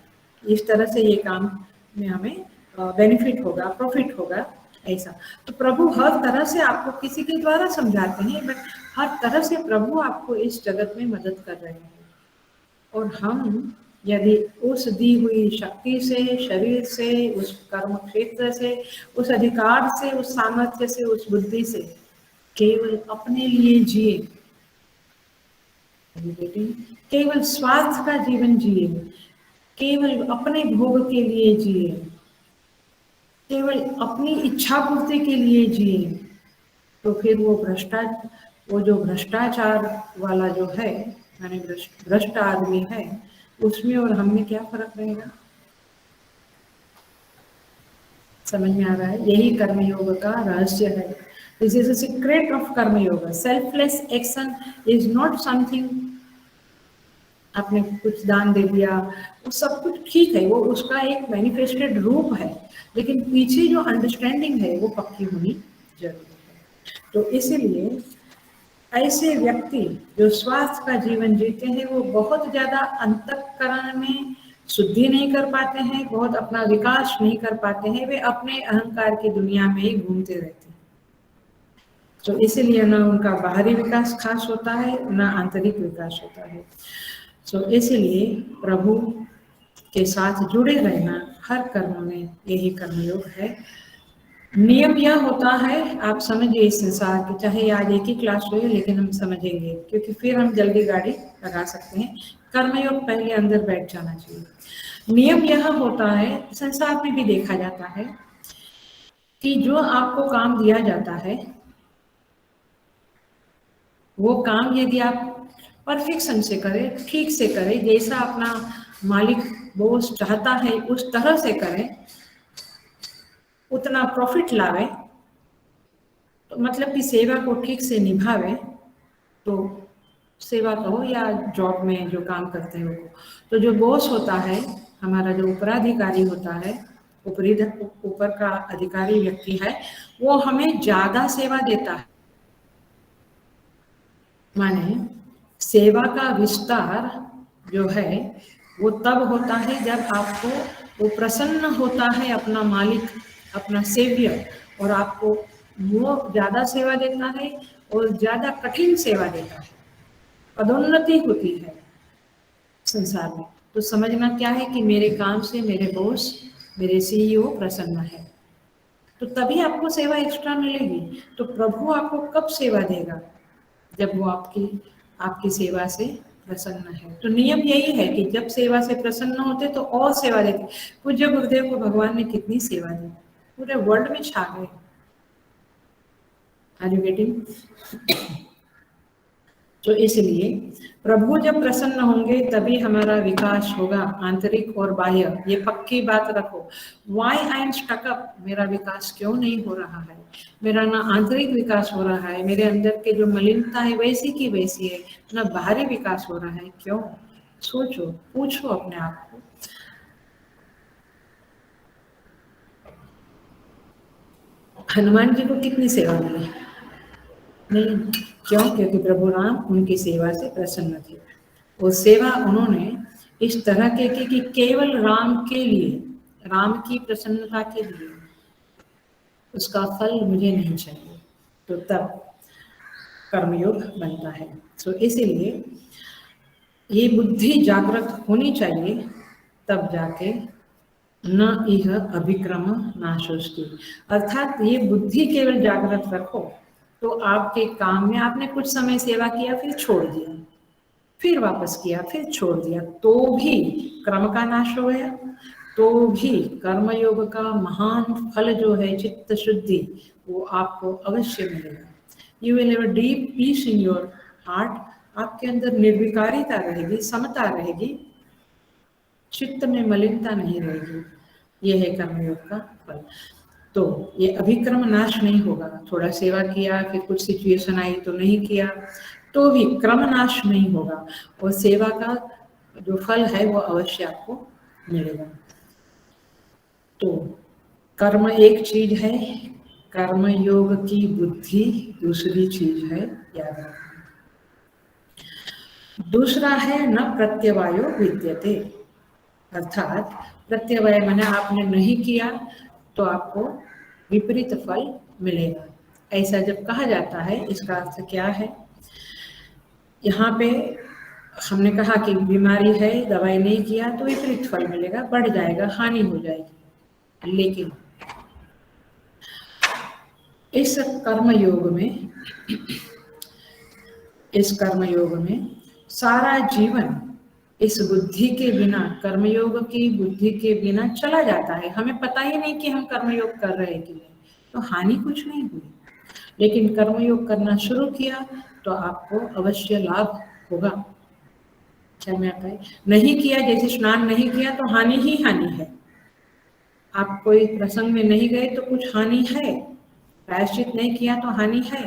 इस तरह से ये काम में हमें बेनिफिट होगा, प्रॉफिट होगा, ऐसा। तो प्रभु हर तरह से आपको किसी के द्वारा समझाते हैं, बट हर तरह से प्रभु आपको इस जगत में मदद कर रहे हैं। और हम यदि उस दी हुई शक्ति से, शरीर से, उस कर्म क्षेत्र से, उस अधिकार से, उस सामर्थ्य से, उस बुद्धि से केवल अपने लिए जिए, केवल स्वार्थ का जीवन जिए, केवल अपने भोग के लिए जिए, केवल अपनी इच्छा पूर्ति के लिए जिए, तो फिर वो जो भ्रष्टाचार वाला जो है, माने भ्रष्ट आदमी है, उसमें और हम में क्या फर्क रहेगा? समझ में आ रहा है? यही कर्मयोग का रहस्य है। This is the secret of karmayog. Selfless action is not something, आपने कुछ दान दे दिया, वो सब कुछ ठीक है, वो उसका एक मैनिफेस्टेड रूप है, लेकिन पीछे जो अंडरस्टैंडिंग है वो पक्की होनी जरूरी है। तो इसीलिए ऐसे व्यक्ति जो स्वार्थ का जीवन जीते हैं वो बहुत ज्यादा अंतःकरण में शुद्धि नहीं कर पाते हैं, बहुत अपना विकास नहीं कर पाते हैं, वे अपने अहंकार की दुनिया में ही घूमते रहते हैं। तो इसीलिए ना उनका बाहरी विकास खास होता है, ना आंतरिक विकास होता है। तो इसीलिए प्रभु के साथ जुड़े रहना हर कर्म में, यही कर्मयोग है। नियम यह होता है, आप समझिए इस संसार के, चाहे आज एक ही क्लास हुई लेकिन हम समझेंगे, क्योंकि फिर हम जल्दी गाड़ी लगा सकते हैं। कर्मयोग पहले अंदर बैठ जाना चाहिए। नियम यह होता है, संसार में भी देखा जाता है, कि जो आपको काम दिया जाता है वो काम यदि आप परफेक्शन से करें, ठीक से करें, जैसा अपना मालिक बॉस चाहता है उस तरह से करें, उतना प्रॉफिट लावे, तो मतलब कि सेवा को ठीक से निभावे, तो सेवा कहो या जॉब में जो काम करते हैं वो, तो जो बॉस होता है, हमारा जो उत्तराधिकारी होता है, ऊपर का अधिकारी व्यक्ति है, वो हमें ज्यादा सेवा देता है। माने सेवा का विस्तार जो है वो तब होता है जब आपको वो प्रसन्न होता है, अपना मालिक, अपना सेवियर, और आपको वो ज्यादा सेवा देता है और ज्यादा कठिन सेवा देता है, पदोन्नति होती है संसार में। तो समझना क्या है कि मेरे काम से मेरे बॉस, मेरे सीईओ प्रसन्न है, तो तभी आपको सेवा एक्स्ट्रा मिलेगी। तो प्रभु आपको कब सेवा देगा? जब वो आपकी आपकी सेवा से प्रसन्न है। तो नियम यही है कि जब सेवा से प्रसन्न होते तो और सेवा देते। पूज्य गुरुदेव को भगवान ने कितनी सेवा दी, पूरे वर्ल्ड में छा गए। Are you getting? तो इसलिए प्रभु जब प्रसन्न होंगे तभी हमारा विकास होगा, आंतरिक और बाह्य। ये पक्की बात रखो। Why I am stuck up, मेरा विकास क्यों नहीं हो रहा है? मेरा ना आंतरिक विकास हो रहा है, मेरे अंदर के जो मलिनता है वैसी की वैसी है, ना बाहरी विकास हो रहा है, क्यों? सोचो, पूछो अपने आप को। हनुमान जी को कितनी सेवा मिली? नहीं। क्यों? क्योंकि प्रभु राम उनकी सेवा से प्रसन्न थे। वो सेवा उन्होंने इस तरह के की कि केवल राम के लिए, राम की प्रसन्नता के लिए, उसका फल मुझे नहीं चाहिए, तो तब कर्मयोग बनता है। तो इसीलिए ये बुद्धि जागृत होनी चाहिए, तब जाके न इह अभिक्रम नाशोस्ति, अर्थात ये बुद्धि केवल जागृत रखो तो आपके काम में, आपने कुछ समय सेवा किया फिर छोड़ दिया, फिर वापस किया फिर छोड़ दिया, तो भी क्रम का नाश हो गया, तो भी कर्मयोग का महान फल जो है चित्त शुद्धि, वो आपको अवश्य मिलेगा। You will have a deep peace in your heart, आपके अंदर निर्विकारिता रहेगी, समता रहेगी, चित्त में मलिनता नहीं रहेगी। ये है कर्मयोग का फल। तो ये अभिक्रम नाश नहीं होगा, थोड़ा सेवा किया फिर कुछ सिचुएशन आई तो नहीं किया, तो भी क्रम नाश नहीं होगा, और सेवा का जो फल है वो अवश्य आपको मिलेगा। तो कर्म एक चीज है, कर्म योग की बुद्धि दूसरी चीज है, याद रखना। दूसरा है न प्रत्यवायो विद्यते, अर्थात प्रत्यवाय माने आपने नहीं किया तो आपको विपरीत फल मिलेगा। ऐसा जब कहा जाता है, इसका अर्थ क्या है? यहाँ पे हमने कहा कि बीमारी है, दवाई नहीं किया तो विपरीत फल मिलेगा, बढ़ जाएगा, हानि हो जाएगी। लेकिन इस कर्मयोग में, इस कर्मयोग में सारा जीवन इस बुद्धि के बिना, कर्मयोग की बुद्धि के बिना चला जाता है, हमें पता ही नहीं कि हम कर्मयोग कर रहे हैं कि नहीं, तो हानि कुछ नहीं हुई। लेकिन कर्मयोग करना शुरू किया तो आपको अवश्य लाभ होगा। क्या मैं आता है? नहीं किया, जैसे स्नान नहीं किया तो हानि ही हानि है, आप कोई प्रसंग में नहीं गए तो कुछ हानि है, प्रायश्चित नहीं किया तो हानि है,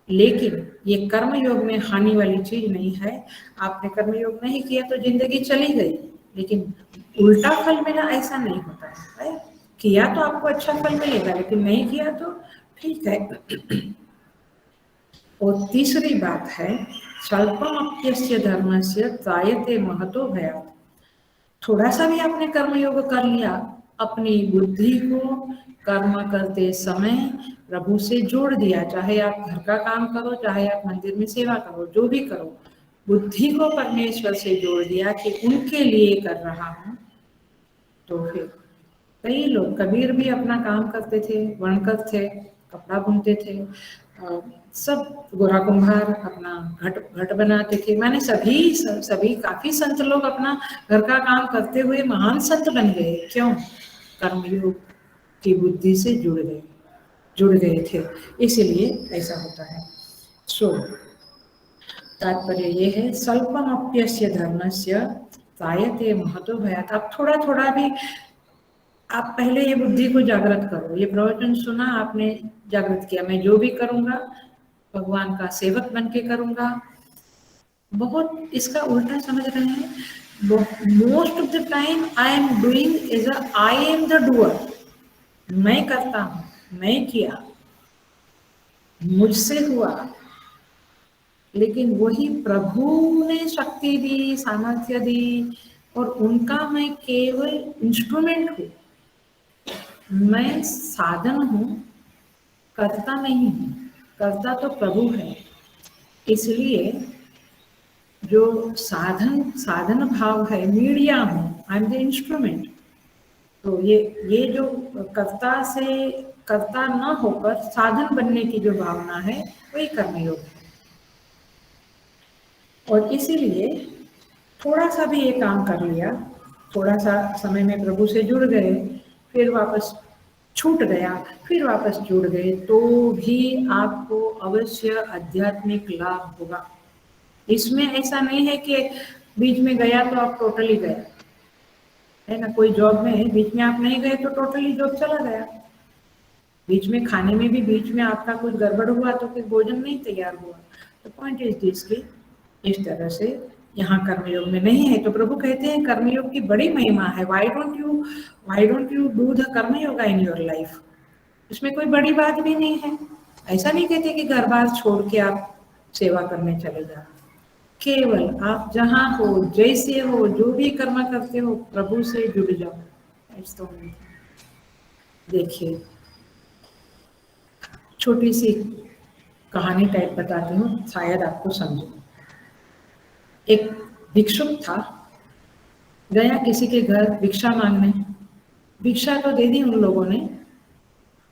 लेकिन ये कर्मयोग में हानि वाली चीज नहीं है। आपने कर्मयोग नहीं किया तो जिंदगी चली गई, लेकिन उल्टा फल मिला ऐसा नहीं होता है। किया तो आपको अच्छा फल मिलेगा, लेकिन नहीं किया तो ठीक है। और तीसरी बात है स्वल्पम अप्यस्य धर्मस्य त्रायते महतो भयात्, थोड़ा सा भी आपने कर्मयोग कर लिया, अपनी बुद्धि को कर्म करते समय प्रभु से जोड़ दिया, चाहे आप घर का काम करो, चाहे आप मंदिर में सेवा करो, जो भी करो, बुद्धि को परमेश्वर से जोड़ दिया कि उनके लिए कर रहा हूँ, तो फिर कई लोग, कबीर भी अपना काम करते थे, वणकर थे, कपड़ा बुनते थे, सब गोरा कुम्हार अपना घट घट बनाते थे, माने सभी काफी संत लोग अपना घर का काम करते हुए महान संत बन गए। क्यों? कर्मयोग की बुद्धि से जुड़ गए थे, इसीलिए ऐसा होता है। सो तात्पर्य ये है स्वल्पम अप्यस्य धर्मस्य त्रायते महतो भयात्, आप थोड़ा थोड़ा भी, आप पहले ये बुद्धि को जागृत करो, ये प्रवचन सुना आपने, जागृत किया, मैं जो भी करूंगा भगवान का सेवक बन के करूंगा। बहुत इसका उल्टा समझ रहे हैं, most of the time I am doing is I am the doer, मैं करता हूँ, मैं किया, मुझसे हुआ, लेकिन वही प्रभु ने शक्ति दी, सामर्थ्य दी, और उनका मैं केवल इंस्ट्रूमेंट हूँ, मैं साधन हूँ, करता नहीं हूँ, करता तो प्रभु है। इसलिए जो साधन भाव है, मीडिया हूँ, आई एम द इंस्ट्रूमेंट। तो ये जो कर्ता न होकर साधन बनने की जो भावना है, वही कर्मयोग है। और इसीलिए थोड़ा सा भी ये काम कर लिया, थोड़ा सा समय में प्रभु से जुड़ गए, फिर वापस छूट गया, फिर वापस जुड़ गए, तो भी आपको अवश्य आध्यात्मिक लाभ होगा। इसमें ऐसा नहीं है कि बीच में गया तो आप टोटली गए, है ना। कोई जॉब में बीच में आप नहीं गए तो टोटली जॉब चला गया। बीच में खाने में भी बीच में आपका कुछ गड़बड़ हुआ तो फिर भोजन नहीं तैयार हुआ। तो पॉइंट इज दिस की इस तरह से यहाँ कर्मयोग में नहीं है, तो प्रभु कहते हैं कर्मयोग की बड़ी महिमा है। Why don't you do the कर्मयोगा in your life? उसमें कोई बड़ी बात भी नहीं है। ऐसा नहीं कहते कि घर बार छोड़ के आप सेवा करने चले जाओ। केवल आप जहाँ हो, जैसे हो, जो भी कर्म करते हो, प्रभु से जुड़ जाओ। That's the only thing। देखिए, छोटी सी कहानी टाइप बताती हूँ, शायद आपको समझे। एक भिक्षुक था, गया किसी के घर भिक्षा मांगने। भिक्षा तो दे दी उन लोगों ने,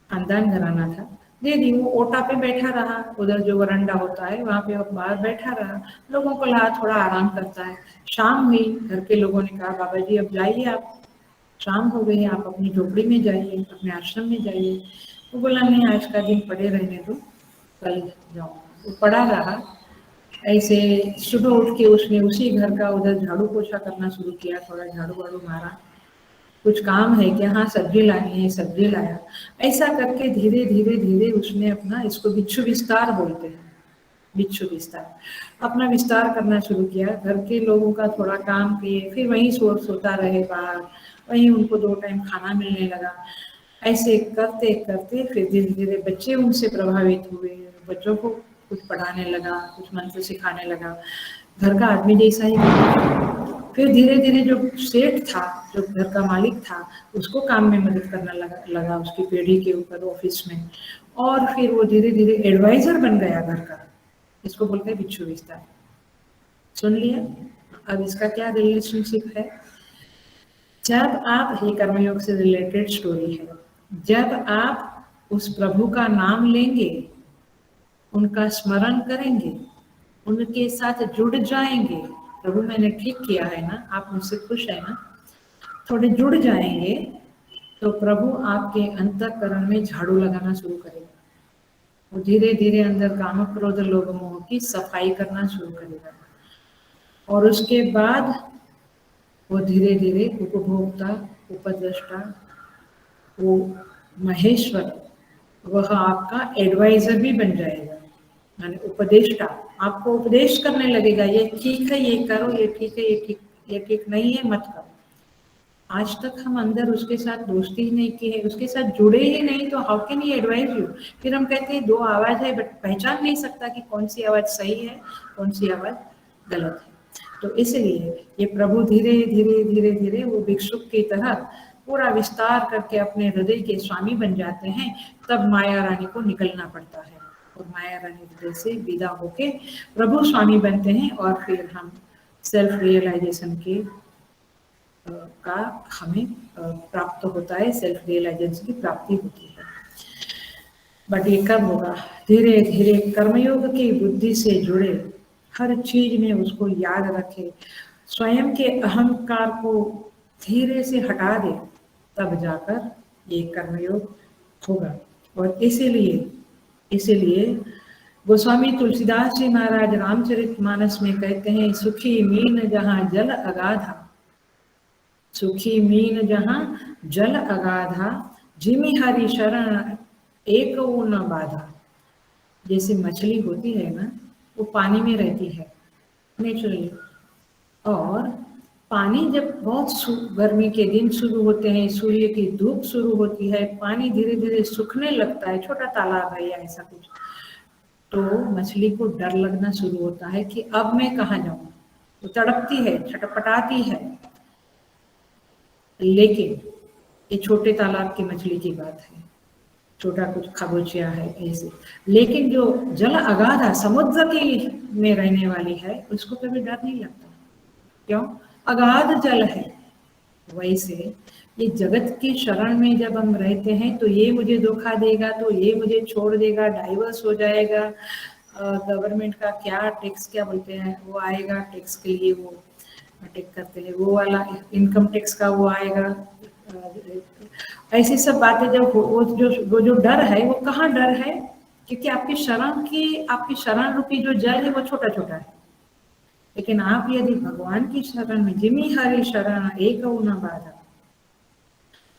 खानदान घराना था, दे दी। वो ओटा पे बैठा रहा, उधर जो वरांडा होता है वहां पे बाहर बैठा रहा, लोगों को लगा थोड़ा आराम करता है। शाम हुई, घर के लोगों ने कहा बाबा जी अब जाइए, आप शाम हो गई, आप अपनी झोपड़ी में जाइए, अपने आश्रम में जाइए। वो बोला नहीं, आज का दिन पड़े रहने दो, कल जाऊंगा। वो पड़ा रहा। ऐसे सुबह उठ के उसने उसी घर का उधर झाड़ू पोछा करना शुरू किया, थोड़ा झाड़ू वाड़ू मारा, कुछ काम है क्या, हाँ सब्जी लानी है, सब्जी लाया। ऐसा करके धीरे धीरे धीरे उसने अपना, इसको बिच्छू विस्तार बोलते हैं, बिच्छू विस्तार, अपना विस्तार करना शुरू किया। घर के लोगों का थोड़ा काम किए, फिर वहीं सोता रहे बाहर, वहीं उनको 2 टाइम खाना मिलने लगा। ऐसे करते करते फिर धीरे धीरे बच्चे उनसे प्रभावित हुए, बच्चों को कुछ पढ़ाने लगा, कुछ मंत्र सिखाने लगा, घर का आदमी जैसा ही बना। फिर धीरे धीरे जो सेठ था, जो घर का मालिक था, उसको काम में मदद करना लगा उसकी पीढ़ी के ऊपर ऑफिस में। और फिर वो धीरे धीरे एडवाइजर बन गया घर का। इसको बोलते हैं बिच्छू विस्तार। सुन लिया? अब इसका क्या रिलेशनशिप है? जब आप, ये कर्मयोग से रिलेटेड स्टोरी है, जब आप उस प्रभु का नाम लेंगे, उनका स्मरण करेंगे, उनके साथ जुड़ जाएंगे, प्रभु मैंने ठीक किया है ना, आप मुझसे खुश है ना, थोड़े जुड़ जाएंगे, तो प्रभु आपके अंतःकरण में झाड़ू लगाना शुरू करेगा। वो धीरे धीरे अंदर काम क्रोध लोभ मोह की सफाई करना शुरू करेगा। और उसके बाद वो धीरे धीरे उपभोक्ता, उपद्रष्टा, वो महेश्वर, वह आपका एडवाइजर भी बन जाएगा, यानी उपदेष्टा। आपको उपदेश करने लगेगा, ये ठीक है ये करो, ये ठीक है ये ठीक नहीं है मत करो। आज तक हम अंदर उसके साथ दोस्ती ही नहीं की है, उसके साथ जुड़े ही नहीं, तो how can he advise you. फिर हम कहते हैं 2 आवाज है, बट पहचान नहीं सकता कि कौन सी आवाज सही है, कौन सी आवाज गलत है। तो इसलिए ये प्रभु धीरे धीरे धीरे धीरे वो भिक्षुक की तरह पूरा विस्तार करके अपने हृदय के स्वामी बन जाते हैं। तब माया रानी को निकलना पड़ता है, और माया रानी हृदय से विदा होके प्रभु स्वामी बनते हैं। और फिर हम सेल्फ रियलाइजेशन के का हमें प्राप्त होता है, सेल्फ रियलाइजेशन की प्राप्ति होती है। बट ये कब होगा? धीरे धीरे कर्मयोग की बुद्धि से जुड़े, हर चीज में उसको याद रखे, स्वयं के अहंकार को धीरे से हटा दे, तब जाकर ये कर्मयोग होगा। और इसीलिए गोस्वामी तुलसीदास जी महाराज रामचरितमानस में कहते हैं, सुखी मीन जहाँ जल अगाधा, सुखी मीन जहाँ जल अगाधा, जिमि हरि शरण एक वो न बाधा। जैसे मछली होती है ना, वो पानी में रहती है नेचुरली, और पानी जब बहुत गर्मी के दिन शुरू होते हैं, सूर्य की धूप शुरू होती है, पानी धीरे धीरे सूखने लगता है, छोटा तालाब है या ऐसा कुछ, तो मछली को डर लगना शुरू होता है कि अब मैं कहाँ जाऊं। तो तड़पती है, छटपटाती है। लेकिन ये छोटे तालाब की मछली की बात है, छोटा कुछ खाबोचिया है ऐसे। लेकिन जो जल अगाधा, समुद्र की में रहने वाली है, उसको कभी डर नहीं लगता। क्यों? अगाध जल है। वैसे ये जगत की शरण में जब हम रहते हैं, तो ये मुझे धोखा देगा, तो ये मुझे छोड़ देगा, डाइवर्स हो जाएगा, गवर्नमेंट का क्या टैक्स, क्या बोलते हैं वो आएगा, टैक्स के लिए वो अटैक करते हैं, वो वाला इनकम टैक्स का वो आएगा। ऐसी सब बातें जब वो जो डर है, वो कहाँ डर है? क्योंकि आपकी शरण रूपी जो जल है वो छोटा छोटा है। लेकिन आप यदि भगवान की शरण में, जिमि हरि शरण एक न बाधा,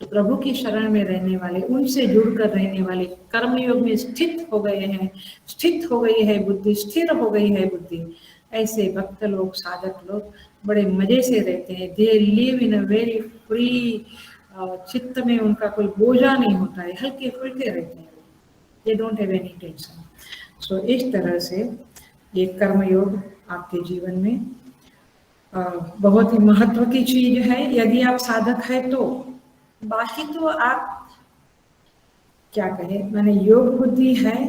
तो प्रभु की शरण में रहने वाले, उनसे जुड़कर रहने वाले, कर्मयोग में स्थित हो गए हैं, स्थित हो गई है बुद्धि, स्थिर हो गई है बुद्धि, ऐसे भक्त लोग, साधक लोग बड़े मजे से रहते हैं। They live in a very free चित्त में उनका कोई बोझा नहीं होता है, हल्के फुल्के रहते हैं, they don't have any tension. So इस तरह से ये कर्मयोग आपके जीवन में बहुत ही महत्व की चीज है यदि आप साधक है तो। बाकी तो आप क्या कहें, मैंने योग बुद्धि है,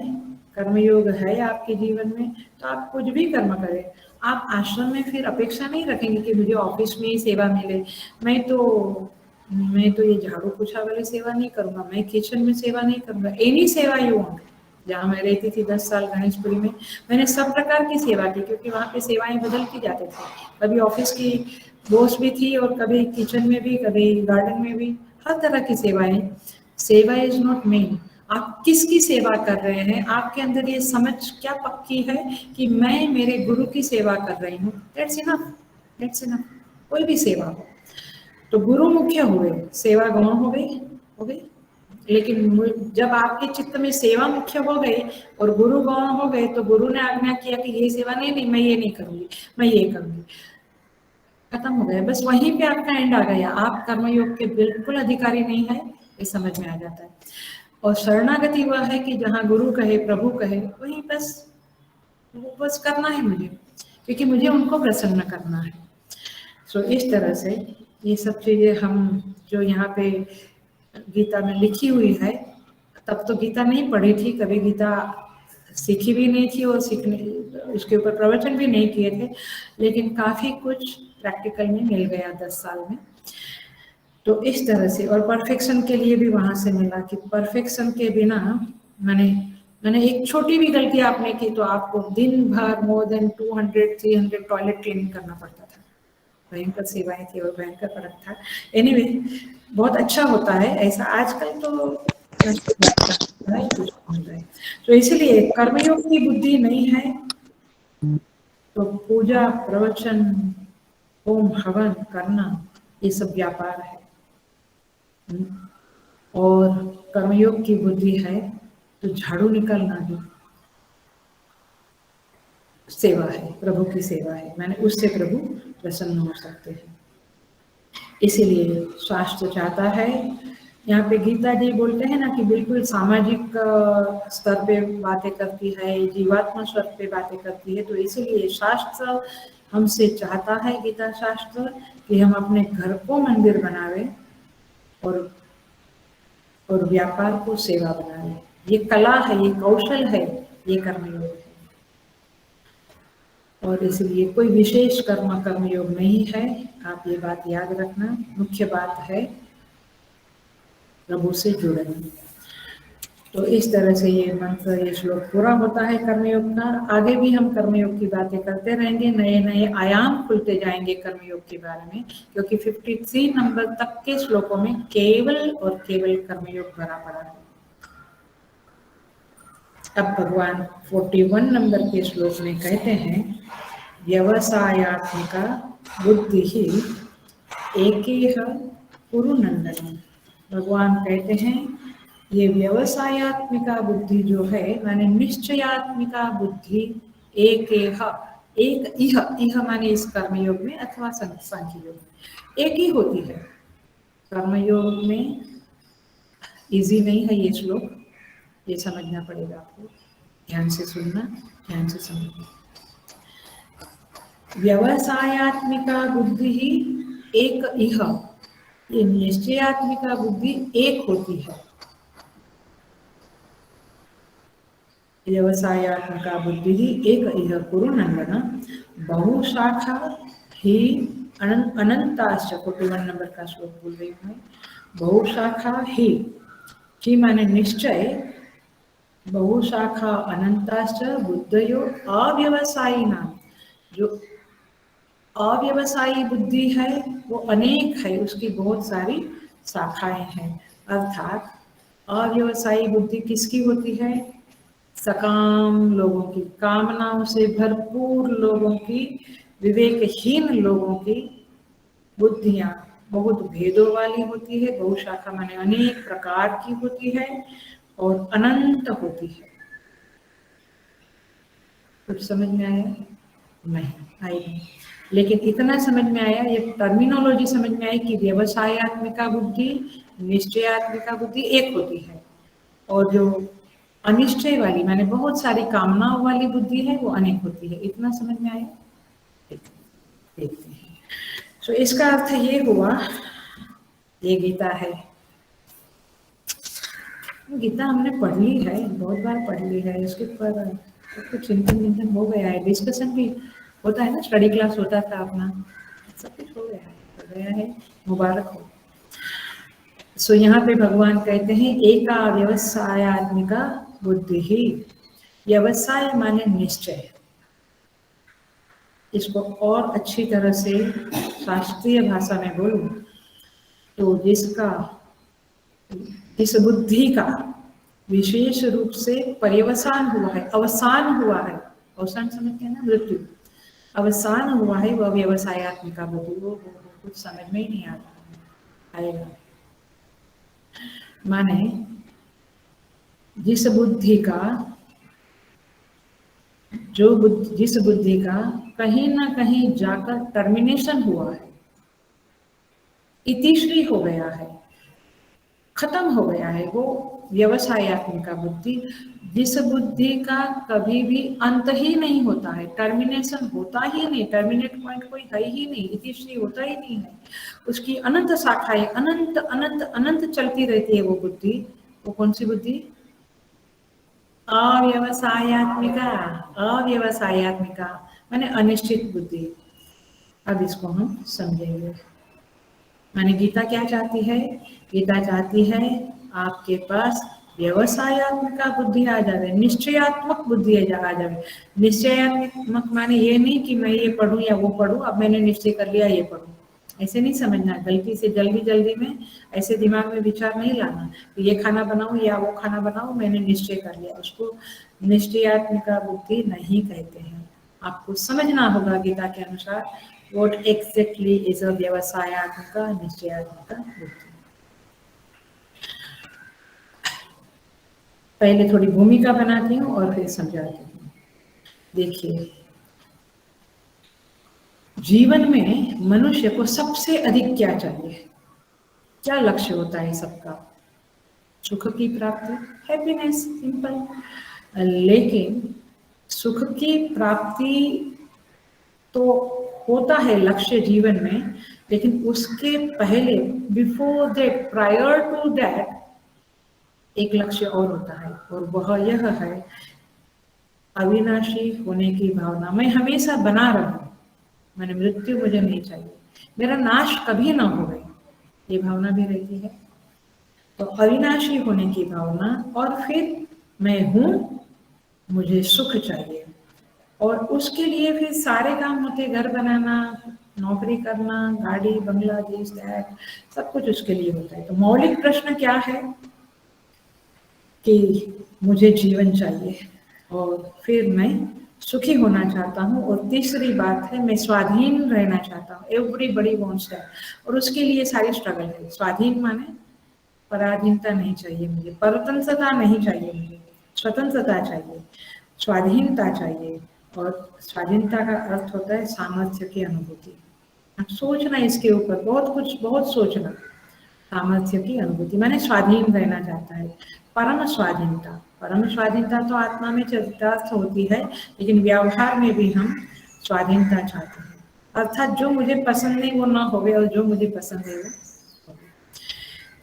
कर्मयोग है आपके जीवन में, तो आप कुछ भी कर्म करें। आप आश्रम में फिर अपेक्षा नहीं रखेंगे कि मुझे ऑफिस में ही सेवा मिले, मैं तो ये झाड़ू पोछा वाली सेवा नहीं करूंगा, मैं किचन में सेवा नहीं करूंगा, एनी सेवा यू वांट। जहाँ मैं रहती थी 10 साल गणेशपुरी में, मैंने सब प्रकार की सेवा की, क्योंकि वहाँ पे सेवाएं बदलती जाती थी। कभी ऑफिस की बॉस भी थी और कभी किचन में भी, कभी गार्डन में भी, हर तरह की सेवाएं। सेवा इज नॉट मेन, आप किसकी सेवा कर रहे हैं, आपके अंदर ये समझ क्या पक्की है कि मैं मेरे गुरु की सेवा कर रही हूँ, दैट्स इनफ, दैट्स इनफ। कोई भी सेवा हो, तो गुरु मुख्य हुए, सेवा गौण हो गई, हो गई। लेकिन जब आपके चित्त में सेवा मुख्य हो गई और गुरु गौण हो गए, तो गुरु ने आज्ञा किया कि ये सेवा नहीं, नहीं मैं ये नहीं करूंगी, मैं ये करूंगी, खत्म हो गया। बस वहीं पे आपका एंड आ गया, आप कर्मयोग के बिल्कुल अधिकारी नहीं है, ये समझ में आ जाता है। और शरणागति वह है कि जहाँ गुरु कहे, प्रभु कहे, वहीं बस वो बस करना है मुझे, क्योंकि मुझे उनको प्रसन्न करना है। सो इस तरह से ये सब चीजें हम जो यहाँ पे गीता में लिखी हुई है, तब तो गीता नहीं पढ़ी थी कभी, गीता सीखी भी नहीं थी और सीखने उसके ऊपर प्रवचन भी नहीं किए थे, लेकिन काफी कुछ प्रैक्टिकल में मिल गया 10 साल में। तो इस तरह से, और परफेक्शन के लिए भी वहां से मिला कि परफेक्शन के बिना मैंने मैंने एक छोटी भी गलती आपने की तो आपको दिन भर मोर देन 200-300 टॉयलेट क्लीनिंग करना पड़ता था। भयंकर सेवाएं थी और भयंकर फर्क था। एनीवे बहुत अच्छा होता है ऐसा, आजकल तो कुछ मिल रहा है। तो इसलिए कर्मयोग की बुद्धि नहीं है तो पूजा, प्रवचन, होम हवन करना, ये सब व्यापार है। और कर्मयोग की बुद्धि है तो झाड़ू निकालना भी सेवा है, प्रभु की सेवा है, मैंने उससे प्रभु प्रसन्न हो सकते हैं। इसीलिए शास्त्र चाहता है, यहाँ पे गीता जी बोलते हैं ना कि बिल्कुल सामाजिक स्तर पे बातें करती है, जीवात्मा स्तर पे बातें करती है, तो इसीलिए शास्त्र हमसे चाहता है, गीता शास्त्र, कि हम अपने घर को मंदिर बनावे और व्यापार को सेवा बनावे। ये कला है, ये कौशल है, ये कर्मयोग है। और इसलिए कोई विशेष कर्मयोग नहीं है, आप ये बात याद रखना। मुख्य बात है प्रभु से जुड़ना। तो इस तरह से ये मंत्र, ये श्लोक पूरा होता है कर्मयोग का। आगे भी हम कर्मयोग की बातें करते रहेंगे, नए नए आयाम खुलते जाएंगे कर्मयोग के बारे में, क्योंकि 53 नंबर तक के श्लोकों में केवल और केवल कर्मयोग भरा पड़ा है। अब भगवान 41 नंबर के श्लोक में कहते हैं, व्यवसायात्मिका बुद्धि ही एकेह कुरु नंदन। भगवान कहते हैं ये व्यवसायात्मिका बुद्धि जो है, माने निश्चयात्मिका बुद्धि, एकेह, एक इह माने इस कर्मयोग में अथवा सांख्य योग में एक ही होती है। कर्मयोग में इजी नहीं है ये श्लोक, ये समझना पड़ेगा आपको, ध्यान से सुनना, ध्यान से समझना। व्यवसायात्मिका बुद्धि ही एक इह, ये निश्चयात्मिका बुद्धि एक होती है। व्यवसायात्मिका बुद्धि ही एक इह कुरु नंदन, बहुशाखा ही अनंताश्च। 41 नंबर का श्लोक बोल रही हूँ। बहुशाखा ही माने निश्चय, बहुशाखा अनंताश्च बुद्धयो अव्यवसायी नाम। जो अव्यवसायी बुद्धि है वो अनेक है, उसकी बहुत सारी शाखाएं हैं। अर्थात अव्यवसायी बुद्धि किसकी होती है? सकाम लोगों की, कामनाओं से भरपूर लोगों की, विवेकहीन लोगों की बुद्धियां बहुत भेदों वाली होती है। बहुशाखा माने अनेक प्रकार की होती है और अनंत होती है। कुछ समझ में आया? नहीं, आई नहीं। लेकिन इतना समझ में आया, ये टर्मिनोलॉजी समझ में आई कि व्यवसायत्मिका बुद्धि, निश्चयात्मिका बुद्धि एक होती है, और जो अनिश्चय वाली माने बहुत सारी कामनाओं वाली बुद्धि है वो अनेक होती है। इतना समझ में आया? देखते हैं। तो इसका अर्थ ये हुआ, ये गीता है, गीता हमने पढ़ ली है, बहुत बार पढ़ ली है, इसके ऊपर कुछ चिंतन चिंतन हो गया है, डिस्कशन भी होता है ना, स्टडी क्लास होता था अपना, सब कुछ हो गया है, मुबारक हो। सो यहाँ पे भगवान कहते हैं एका व्यवसायत्मिका बुद्धि ही, व्यवसाय माने निश्चय, इसको और अच्छी तरह से शास्त्रीय भाषा में बोलूं तो जिस बुद्धि का विशेष रूप से पर्यवसान हुआ है, अवसान हुआ है, अवसान समझते हैं ना, मृत्यु, अवसान हुआ है वह व्यवसायत्मिका बुद्धि, वो कुछ समझ में ही नहीं आता आएगा। माने जिस बुद्धि का कहीं ना कहीं जाकर टर्मिनेशन हुआ है, इतिश्री हो गया है, खत्म हो गया है, वो व्यवसायत्मिका बुद्धि। जिस बुद्धि का कभी भी अंत ही नहीं होता है, टर्मिनेशन होता ही नहीं, टर्मिनेट पॉइंट कोई है ही नहीं, इतिश्री होता ही नहीं है, उसकी अनंत शाखाएं अनंत अनंत अनंत चलती रहती है वो बुद्धि, वो कौन सी बुद्धि? अव्यवसायत्मिका, अव्यवसायत्मिका माने अनिश्चित बुद्धि। अब इसको हम समझेंगे। माने गीता क्या चाहती है? गीता चाहती है आपके पास व्यवसायत्मिका बुद्धि आ जाए, निश्चयात्मक बुद्धि आ जाए। निश्चयात्मक माने ये नहीं कि मैं ये पढ़ूं या वो पढ़ूं, अब मैंने निश्चय कर लिया ये पढ़ूं, ऐसे नहीं समझना। गलती से जल्दी में ऐसे दिमाग में विचार नहीं लाना कि ये खाना बनाऊं या वो खाना बनाऊं, मैंने निश्चय कर लिया, उसको निश्चयात्मिका बुद्धि नहीं कहते हैं। आपको समझना होगा गीता के अनुसार what exactly is a व्यवसायत्मिका निश्चयात्मिका बुद्धि। पहले थोड़ी भूमिका बनाती हूँ और फिर समझाती हूँ। देखिए, जीवन में मनुष्य को सबसे अधिक क्या चाहिए, क्या लक्ष्य होता है सबका? सुख की प्राप्ति, हैप्पीनेस, सिंपल। लेकिन सुख की प्राप्ति तो होता है लक्ष्य जीवन में, लेकिन उसके पहले, before that, prior to that, एक लक्ष्य और होता है, और वह यह है अविनाशी होने की भावना। मैं हमेशा बना रहूं, मैंने मृत्यु मुझे नहीं चाहिए, मेरा नाश कभी ना हो, ये भावना भी रहती है। तो अविनाशी होने की भावना, और फिर मैं हूं, मुझे सुख चाहिए, और उसके लिए फिर सारे काम होते, घर बनाना, नौकरी करना, गाड़ी बंगला, दिस दैट, सब कुछ उसके लिए होता है। तो मौलिक प्रश्न क्या है कि मुझे जीवन चाहिए, और फिर मैं सुखी होना चाहता हूँ, और तीसरी बात है मैं स्वाधीन रहना चाहता हूँ। एवरीबॉडी वांट्स दैट, और उसके लिए सारी स्ट्रगल है। स्वाधीन माने पराधीनता नहीं चाहिए मुझे, परतंत्रता नहीं चाहिए मुझे, स्वतंत्रता चाहिए, स्वाधीनता चाहिए। और स्वाधीनता का अर्थ होता है सामर्थ्य की अनुभूति। अब सोचना इसके ऊपर, बहुत सोचना। सामर्थ्य की अनुभूति माने स्वाधीन रहना चाहता है, परम स्वाधीनता। परम स्वाधीनता तो आत्मा में चरितार्थ होती है, लेकिन व्यवहार में भी हम स्वाधीनता चाहते हैं, अर्थात जो मुझे पसंद नहीं वो ना होवे, और जो मुझे पसंद है वो।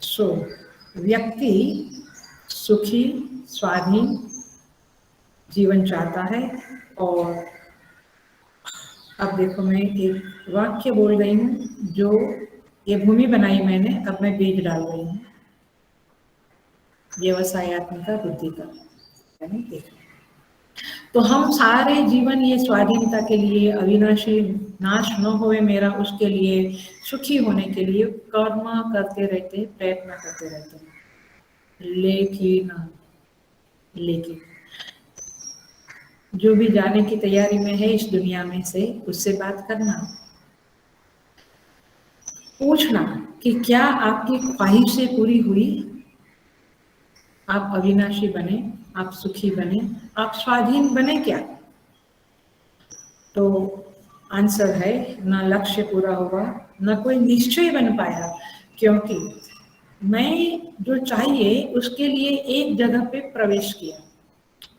सो व्यक्ति सुखी स्वाधीन जीवन चाहता है। और अब देखो, मैं एक वाक्य बोल रही हूँ, जो ये भूमि बनाई मैंने, अब मैं बीज डाल रही हूँ व्यवसायत्मिका बुद्धि का। तो हम सारे जीवन ये स्वाधीनता के लिए, अविनाशी नाश न होवे मेरा, उसके लिए, सुखी होने के लिए कर्म करते रहते, प्रयत्न करते रहते हैं। लेकिन जो भी जाने की तैयारी में है इस दुनिया में से, उससे बात करना, पूछना कि क्या आपकी ख्वाहिशें पूरी हुई, आप अविनाशी बने, आप सुखी बने, आप स्वाधीन बने क्या? तो आंसर है, ना लक्ष्य पूरा हुआ, ना कोई निश्चय बन पाया, क्योंकि मैं जो चाहिए उसके लिए एक जगह पे प्रवेश किया,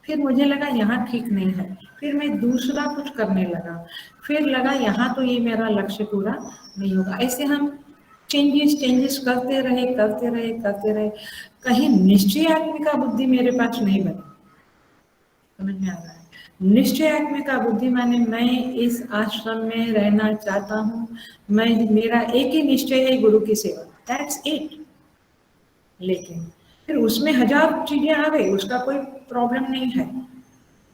फिर मुझे लगा यहाँ ठीक नहीं है, फिर मैं दूसरा कुछ करने लगा, फिर लगा यहाँ तो ये मेरा लक्ष्य पूरा नहीं होगा। ऐसे हम चेंजेस चेंजेस करते रहे, कहीं निश्चयात्मिका बुद्धि मेरे पास नहीं बनी। समझ में आ रहा है? निश्चयात्मिका बुद्धि माने मैं इस आश्रम में रहना चाहता हूँ, मैं मेरा एक ही निश्चय है, गुरु की सेवा, दैट्स इट। लेकिन फिर उसमें हजार चीजें आ गई, उसका कोई प्रॉब्लम नहीं है।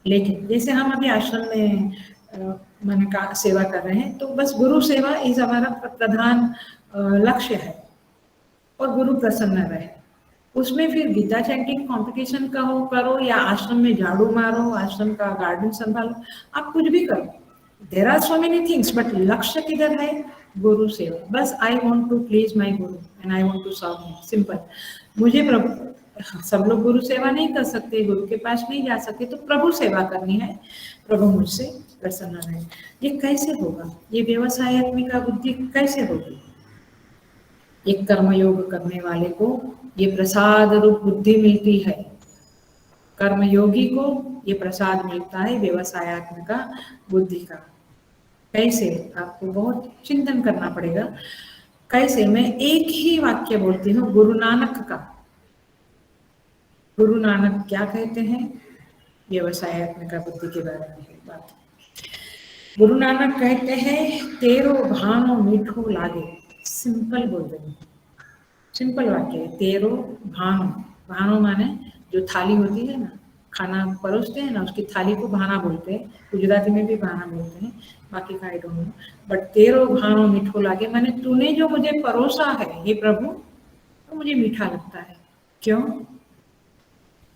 लेकिन जैसे हम अभी आश्रम में मन का सेवा कर रहे हैं, तो बस गुरु सेवा इस हमारा प्रधान लक्ष्य है, और गुरु प्रसन्न रहे। उसमें फिर गीता चैंटिंग कंपटीशन का हो करो, या आश्रम में झाड़ू मारो, आश्रम का गार्डन संभालो, आप कुछ भी करो, there are so many things, but लक्ष्य किधर है? गुरु सेवा। बस I want to please my guru and I want to serve him, simple. मुझे प्रभु, सब लोग गुरु सेवा नहीं कर सकते, गुरु के पास नहीं जा सकते, तो प्रभु सेवा करनी है, प्रभु मुझसे प्रसन्न रहे। ये कैसे होगा? ये व्यवसायत्मिका बुद्धि कैसे होगी? एक कर्मयोग करने वाले को ये प्रसाद रूप बुद्धि मिलती है, कर्मयोगी को ये प्रसाद मिलता है व्यवसायत्मिका बुद्धि का। कैसे? आपको बहुत चिंतन करना पड़ेगा। कैसे? मैं एक ही वाक्य बोलती हूँ गुरु नानक का। गुरु नानक क्या कहते हैं? व्यवसायत्मिका बुद्धि के बारे में है बात। गुरु नानक कहते हैं, तेरो भानो मीठो लागे। सिंपल बोल रही हूँ, सिंपल वाक्य है, तेरो भानो। भानो माने जो थाली होती है ना, खाना परोसते हैं ना, उसकी थाली को भाना बोलते हैं, गुजराती में भी भाना बोलते हैं, बाकी का आई डोंट नो। बट तेरो भानो मीठो लागे माने तूने जो मुझे परोसा है हे प्रभु, तो मुझे मीठा लगता है। क्यों?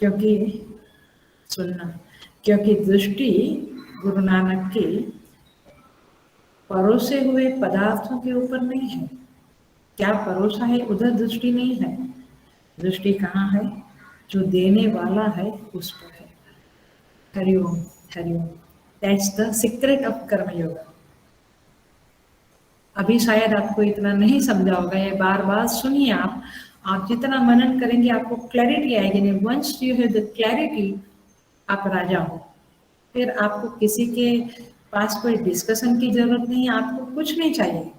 क्योंकि सुनना, क्योंकि दृष्टि गुरु नानक की परोसे हुए पदार्थों के ऊपर नहीं है। क्या परोसा है उधर दृष्टि नहीं है, दृष्टि कहाँ है? जो देने वाला है उस पर है। Hariom, Hariom. That's the secret of कर्मयोग। अभी शायद आपको इतना नहीं समझा होगा, ये बार बार सुनिए आप जितना मनन करेंगे आपको क्लैरिटी आएगी। नहीं, once you have the clarity, आप राजा हो। फिर आपको किसी के पास कोई डिस्कशन की जरूरत नहीं है, आपको कुछ नहीं चाहिए।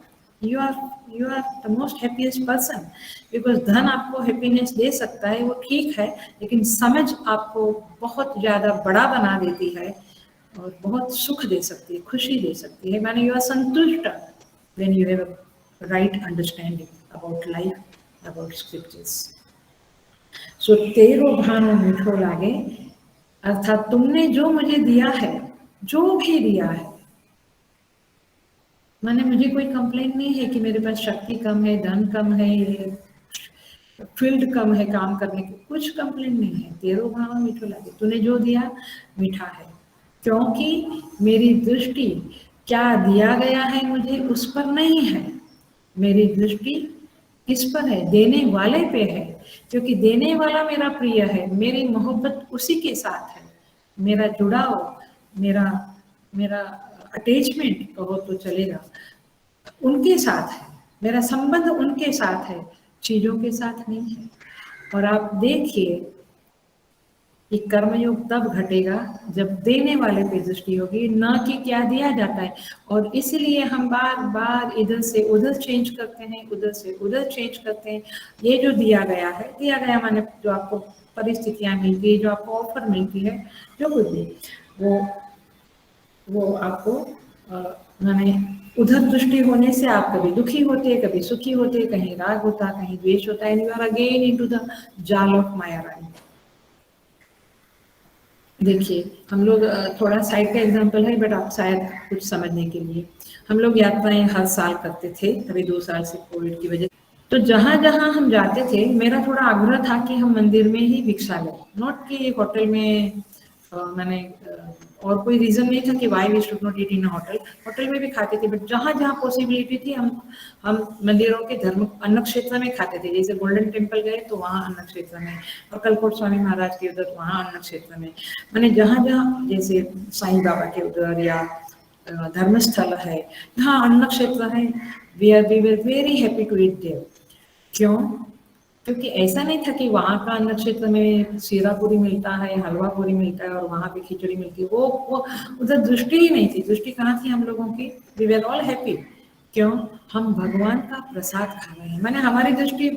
You are the most happiest person, because धन आपको हैप्पीनेस दे सकता है, वो ठीक है, लेकिन समझ आपको बहुत ज़्यादा बड़ा बना देती है और बहुत सुख दे सकती है, खुशी दे सकती है। माने यू आर संतुष्ट when you have a right understanding about life, about scriptures. So तेरो भानो मीठो लागे, अर्थात तुमने जो मुझे दिया है, जो भी दिया है, माने मुझे कोई कंप्लेन नहीं है कि मेरे पास शक्ति कम है, धन कम है, फील्ड कम है काम करने की, कुछ कंप्लेन नहीं है। तेरो भानो मीठो लागे, तूने जो दिया मीठा है, क्योंकि मेरी दृष्टि क्या दिया गया है मुझे उस पर नहीं है, मेरी दृष्टि किस पर है? देने वाले पे है, क्योंकि देने वाला मेरा प्रिय है, मेरी मोहब्बत उसी के साथ है, मेरा जुड़ाव, मेरा मेरा अटैचमेंट कहो तो चलेगा, उनके साथ है, मेरा संबंध उनके साथ है, चीजों के साथ नहीं है। और आप देखिए कि कर्मयोग तब घटेगा जब देने वाले पे दृष्टि होगी, न कि क्या दिया जाता है। और इसलिए हम बार बार इधर से उधर चेंज करते हैं, उधर से उधर चेंज करते हैं। ये जो दिया गया है, दिया गया माने जो आपको परिस्थितियां मिलती है, जो आपको ऑफर मिलती है, जो कुछ भी, वो आपको माने उधर दृष्टि होने से आप कभी दुखी होते, कभी सुखी होते, कहीं राग होता, कहीं द्वेष होता है, you are again into the jaal of maya rani. देखिए, हम लोग थोड़ा साइड का एग्जांपल है, बट आप शायद कुछ समझने के लिए, हम लोग यात्राएं हर साल करते थे, अभी 2 साल से कोविड की वजह। तो जहां जहां हम जाते थे, मेरा थोड़ा आग्रह था कि हम मंदिर में ही भिक्षा लें, नॉट कि होटल में। मैंने और कोई रीजन नहीं था कि why we should not eat in hotel, hotel में भी खाते थे, बट जहां जहां पॉसिबिलिटी थी हम मंदिरों के धर्म अन्न क्षेत्र में खाते थे। जैसे गोल्डन टेम्पल गए तो वहाँ अन्न क्षेत्र में, और कलकोट स्वामी महाराज के उधर वहाँ अन्न क्षेत्र में, मैंने जहाँ जहाँ, जैसे साईं बाबा के उधर या धर्मस्थल है, यहाँ अन्न क्षेत्र है, we were very happy to eat there. क्यों? क्योंकि ऐसा नहीं था कि वहाँ का अन्न क्षेत्र में सीरा पूरी मिलता है, हलवा पूरी मिलता है और वहाँ पे खिचड़ी मिलती है, वो उधर दृष्टि ही नहीं थी। दृष्टि कहाँ थी हम लोगों की? We were all happy. क्यों? हम भगवान का प्रसाद खा रहे हैं। मैंने हमारी दृष्टि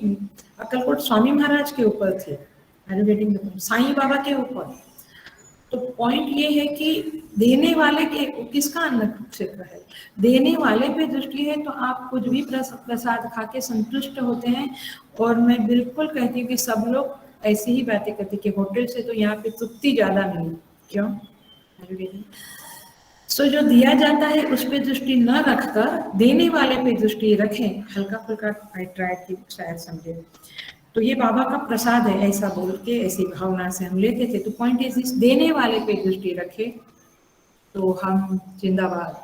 अक्कलकोट स्वामी महाराज के ऊपर थी, साईं बाबा के ऊपर। तो पॉइंट ये है कि देने वाले के किसका अन्न क्षेत्र है, देने वाले पे दृष्टि है तो आप कुछ भी प्रसाद खा के संतुष्ट होते हैं। और मैं बिल्कुल कहती हूँ कि सब लोग ऐसी ही बातें करते कि होटल से तो यहाँ पे तृप्ति ज्यादा मिली। क्यों? सो जो दिया जाता है उस पर दृष्टि न रखकर देने वाले पे दृष्टि रखें। हल्का फुल्का आई ट्राई की शायद समझे। तो ये बाबा का प्रसाद है, ऐसा बोल के ऐसी भावना से हम लेते थे। तो पॉइंट इज दिस, देने वाले पे दृष्टि रखे तो हम जिंदाबाद,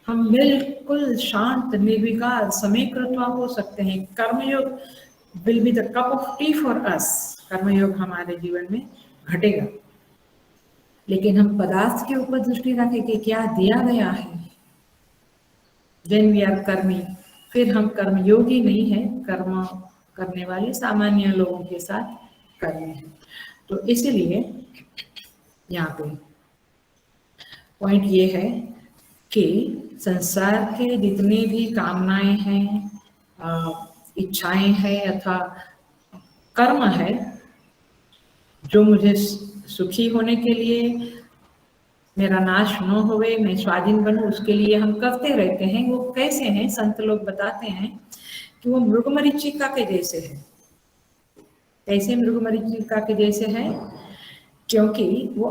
हम बिल्कुल शांत निर्विकार समय कृत्वा हो सकते हैं। कर्मयोग will be the cup of tea for us. कर्मयोग हमारे जीवन में घटेगा, लेकिन हम पदार्थ के ऊपर दृष्टि रखें कि क्या दिया गया है। देन वी आर कर्मी। फिर हम कर्मयोगी नहीं है, कर्म करने वाले सामान्य लोगों के साथ कर्मी है। तो इसीलिए यहाँ पे पॉइंट ये है कि संसार के जितने भी कामनाएं हैं, इच्छाएं हैं अथवा कर्म है, जो मुझे सुखी होने के लिए, मेरा नाश न होवे, मैं स्वाधीन बनूं, उसके लिए हम करते रहते हैं। वो कैसे हैं? संत लोग बताते हैं कि वो मृगमरीचिका के जैसे है। कैसे मृगमरीचिका के जैसे है? क्योंकि वो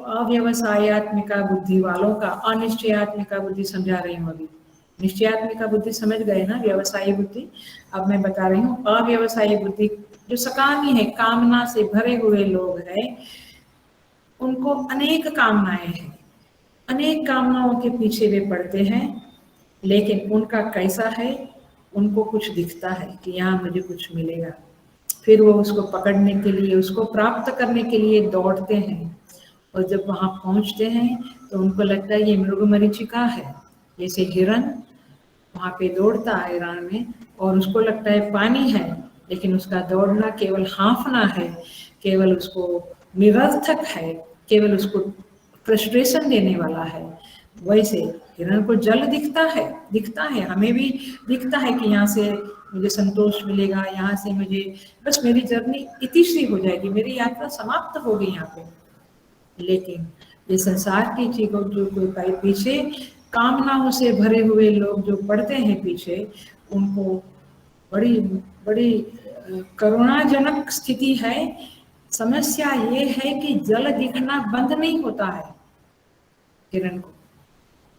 अव्यवसायत्मिका बुद्धि वालों का, अनिश्चयात्मिका बुद्धि समझा रही हूँ अभी। निश्चयात्मिका बुद्धि समझ गए ना, व्यवसायी बुद्धि। अब मैं बता रही हूँ अव्यवसायी बुद्धि, जो सकामी है, कामना से भरे हुए लोग हैं। उनको अनेक कामनाएं हैं, अनेक कामनाओं के पीछे वे पड़ते हैं, लेकिन उनका कैसा है? उनको कुछ दिखता है कि यहाँ मुझे कुछ मिलेगा, फिर वो उसको पकड़ने के लिए, उसको प्राप्त करने के लिए दौड़ते हैं। और जब वहां पहुंचते हैं तो उनको लगता है ये मृगमरीचिका है। जैसे हिरन वहां पे दौड़ता है रण में, और उसको लगता है पानी है, लेकिन उसका दौड़ना केवल हाँफना है, केवल उसको निरर्थक है, केवल उसको फ्रस्ट्रेशन देने वाला है। वैसे हिरण को जल दिखता है, हमें भी दिखता है कि यहाँ से मुझे संतोष मिलेगा, यहाँ से मुझे बस मेरी जर्नी इतिश्री हो जाएगी, मेरी यात्रा समाप्त होगी यहाँ पे। लेकिन ये संसार की चीजों जो कोई पीछे कामनाओं से भरे हुए लोग जो पढ़ते हैं पीछे, उनको बड़ी बड़ी करुणाजनक स्थिति है। समस्या ये है कि जल दिखना बंद नहीं होता है हिरण को,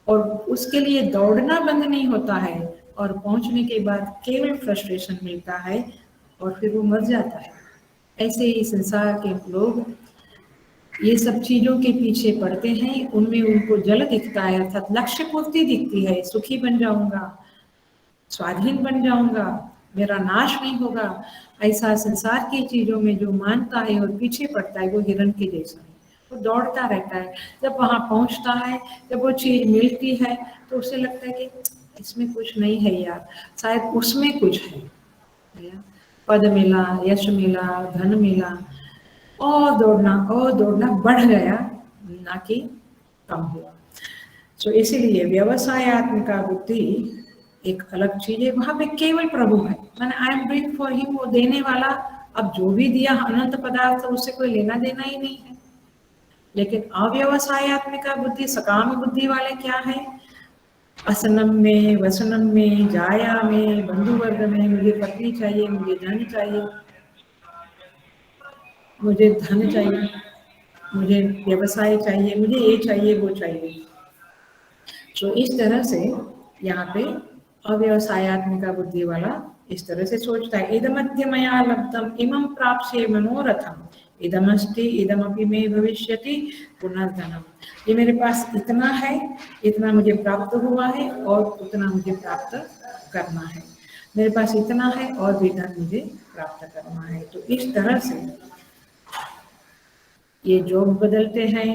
और उसके लिए दौड़ना बंद नहीं होता है, और पहुंचने के बाद केवल फ्रस्ट्रेशन मिलता है और फिर वो मर जाता है। ऐसे ही संसार के लोग ये सब चीजों के पीछे पड़ते हैं, उनमें उनको जल दिखता है, अर्थात लक्ष्य पूर्ति दिखती है, सुखी बन जाऊंगा, स्वाधीन बन जाऊंगा, मेरा नाश नहीं होगा। ऐसा संसार की चीजों में जो मानता है और पीछे पड़ता है, वो हिरण के जैसा है, वो दौड़ता रहता है। जब वहां पहुंचता है, जब वो चीज मिलती है, तो उसे लगता है कि इसमें कुछ नहीं है यार, शायद उसमें कुछ है। पद मिला, यश मिला, धन मिला, और दौड़ना बढ़ गया, ना कि कम हुआ। तो इसीलिए व्यवसायत्मिका बुद्धि एक अलग चीज है। वहां पे केवल प्रभु है, मैंने आई एम डूइंग फॉर हिम, वो देने वाला। अब जो भी दिया अनंत पदार्थ, उससे कोई लेना देना ही नहीं है। लेकिन अव्यवसायत्मिका बुद्धि, सकाम बुद्धि वाले क्या है? असनम में, वसनम में, जाया में, बंधु वर्ग में, मुझे पत्नी चाहिए, मुझे धन चाहिए, मुझे धन चाहिए, मुझे व्यवसाय चाहिए, मुझे ये चाहिए, वो चाहिए। तो इस तरह से यहाँ पे अव्यवसायत्मिका बुद्धि वाला इस तरह से सोचता है। इदमद्य मया लब्धम इमं प्राप्स्ये मनोरथम, इदमस्ति इदमपि मे भविष्यति पुनर्धनम। ये मेरे पास इतना है, इतना मुझे प्राप्त हुआ है और उतना मुझे प्राप्त करना है। मेरे पास इतना है और भी धन मुझे प्राप्त करना है। तो इस तरह से ये जॉब बदलते हैं,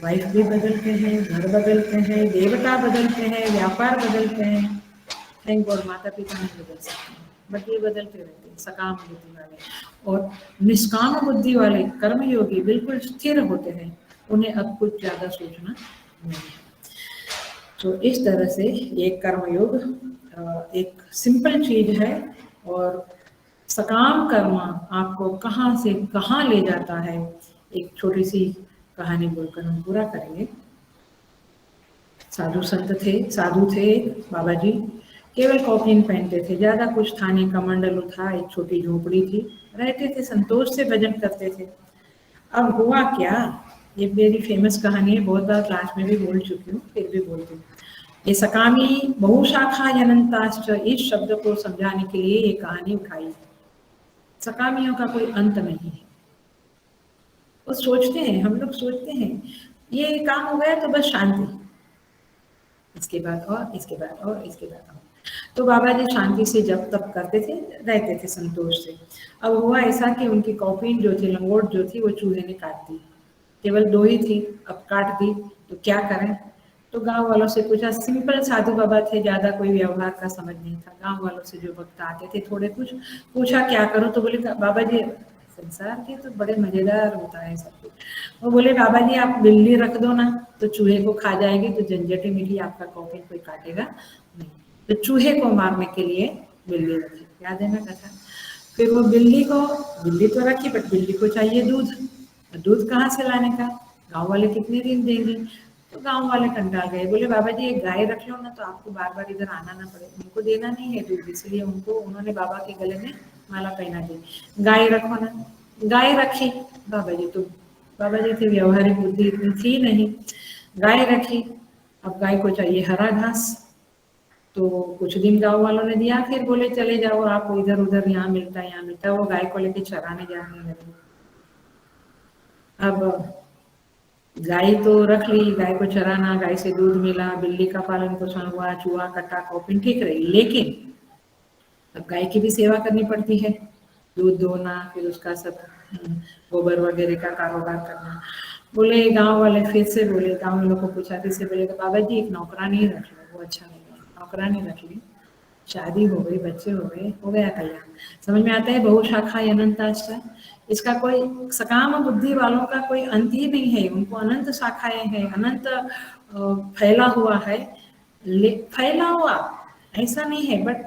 वाइफ भी बदलते हैं, घर बदलते हैं, देवता बदलते हैं, व्यापार बदलते हैं। थैंक गॉड माता पिता नहीं बदल सकते, बट ये बदलते रहते हैं सकाम बुद्धि वाले। और निष्काम बुद्धि वाले कर्मयोगी बिल्कुल स्थिर होते हैं, उन्हें अब कुछ ज्यादा सोचना नहीं। तो इस तरह से ये कर्मयोग एक सिंपल चीज है, और सकाम कर्म आपको कहाँ से कहाँ ले जाता है, एक छोटी सी कहानी बोलकर हम पूरा करेंगे। साधु थे बाबा जी, केवल कॉपिन पहनते थे, ज्यादा कुछ था नहीं, कमंडलू था, एक छोटी झोपड़ी थी, रहते थे, संतोष से भजन करते थे। अब हुआ क्या, ये मेरी फेमस कहानी है, बहुत बार क्लास में भी बोल चुकी हूँ, फिर भी बोलती हूँ। ये सकामी बहुशाखा अनंताश्च, इस शब्द को समझाने के लिए ये कहानी उठाई। सकामियों का कोई अंत नहीं है। वो सोचते हैं, हम लोग सोचते हैं ये काम हो गया तो बस शांति, इसके बाद और इसके बाद और इसके बाद और। तो बाबा जी शांति से जब तब करते थे, रहते थे संतोष से। अब हुआ ऐसा कि उनकी कॉपीन जो थी, लंगोट जो थी, वो चूहे ने काट दी। केवल 2 ही थी, अब काट दी तो क्या करें। तो गांव वालों से पूछा, सिंपल साधु बाबा थे, ज्यादा कोई व्यवहार का समझ नहीं था। गांव वालों से जो भक्त आते थे थोड़े कुछ पूछा क्या करो, तो बोले बाबा जी संसार के तो बड़े मजेदार होता है सब कुछ। वो बोले बाबा जी आप बिल्ली रख दो ना, तो चूहे को खा जाएगी, तो झंझट मिली, आपका कॉफी कोई काटेगा नहीं। तो चूहे को मारने के लिए बिल्ली रखी, याद है ना कथा। फिर वो बिल्ली तो रखी, बट बिल्ली को चाहिए दूध, दूध कहाँ से लाने का, गांव वाले कितने दिन देंगे। तो गांव वाले कंटाल गए, बोले बाबा जी एक गाय रख लो ना, तो आपको बार बार इधर आना ना पड़े। उनको देना नहीं है दूध, इसलिए उन्होंने बाबा के गले में माला पहना दी, गाय रखो ना। गाय रखी बाबा जी, तो बाबा जी थे व्यवहारिक बुद्धि इतनी थी नहीं, गाय रखी। अब गाय को चाहिए हरा घास, तो कुछ दिन गांव वालों ने दिया, फिर बोले चले जाओ आप, इधर उधर, यहाँ मिलता है यहाँ मिलता है। वो गाय को लेके चराने जाने लगे। अब गाय तो रख ली, गाय को चराना, गाय से दूध मिला, बिल्ली का पालन पोषण हुआ, चूहा कटा, कॉपिन ठीक रही। लेकिन अब गाय की भी सेवा करनी पड़ती है, दूध दोना, फिर उसका सब गोबर वगैरह का कारोबार करना। बोले गांव वाले, फिर से बोले, गांव वालों को पूछा, फिर से बोले बाबा जी एक नौकरानी रख लो। वो अच्छा नहीं है, नौकरानी रख ली, शादी हो गई, बच्चे हो गया कल्याण। समझ में आता है बहुशाखा अनंताश्च, इसका कोई सकाम बुद्धि वालों का कोई अंत ही नहीं है, उनको अनंत शाखाएं हैं, अनंत फैला हुआ है। फैला हुआ ऐसा नहीं है, बट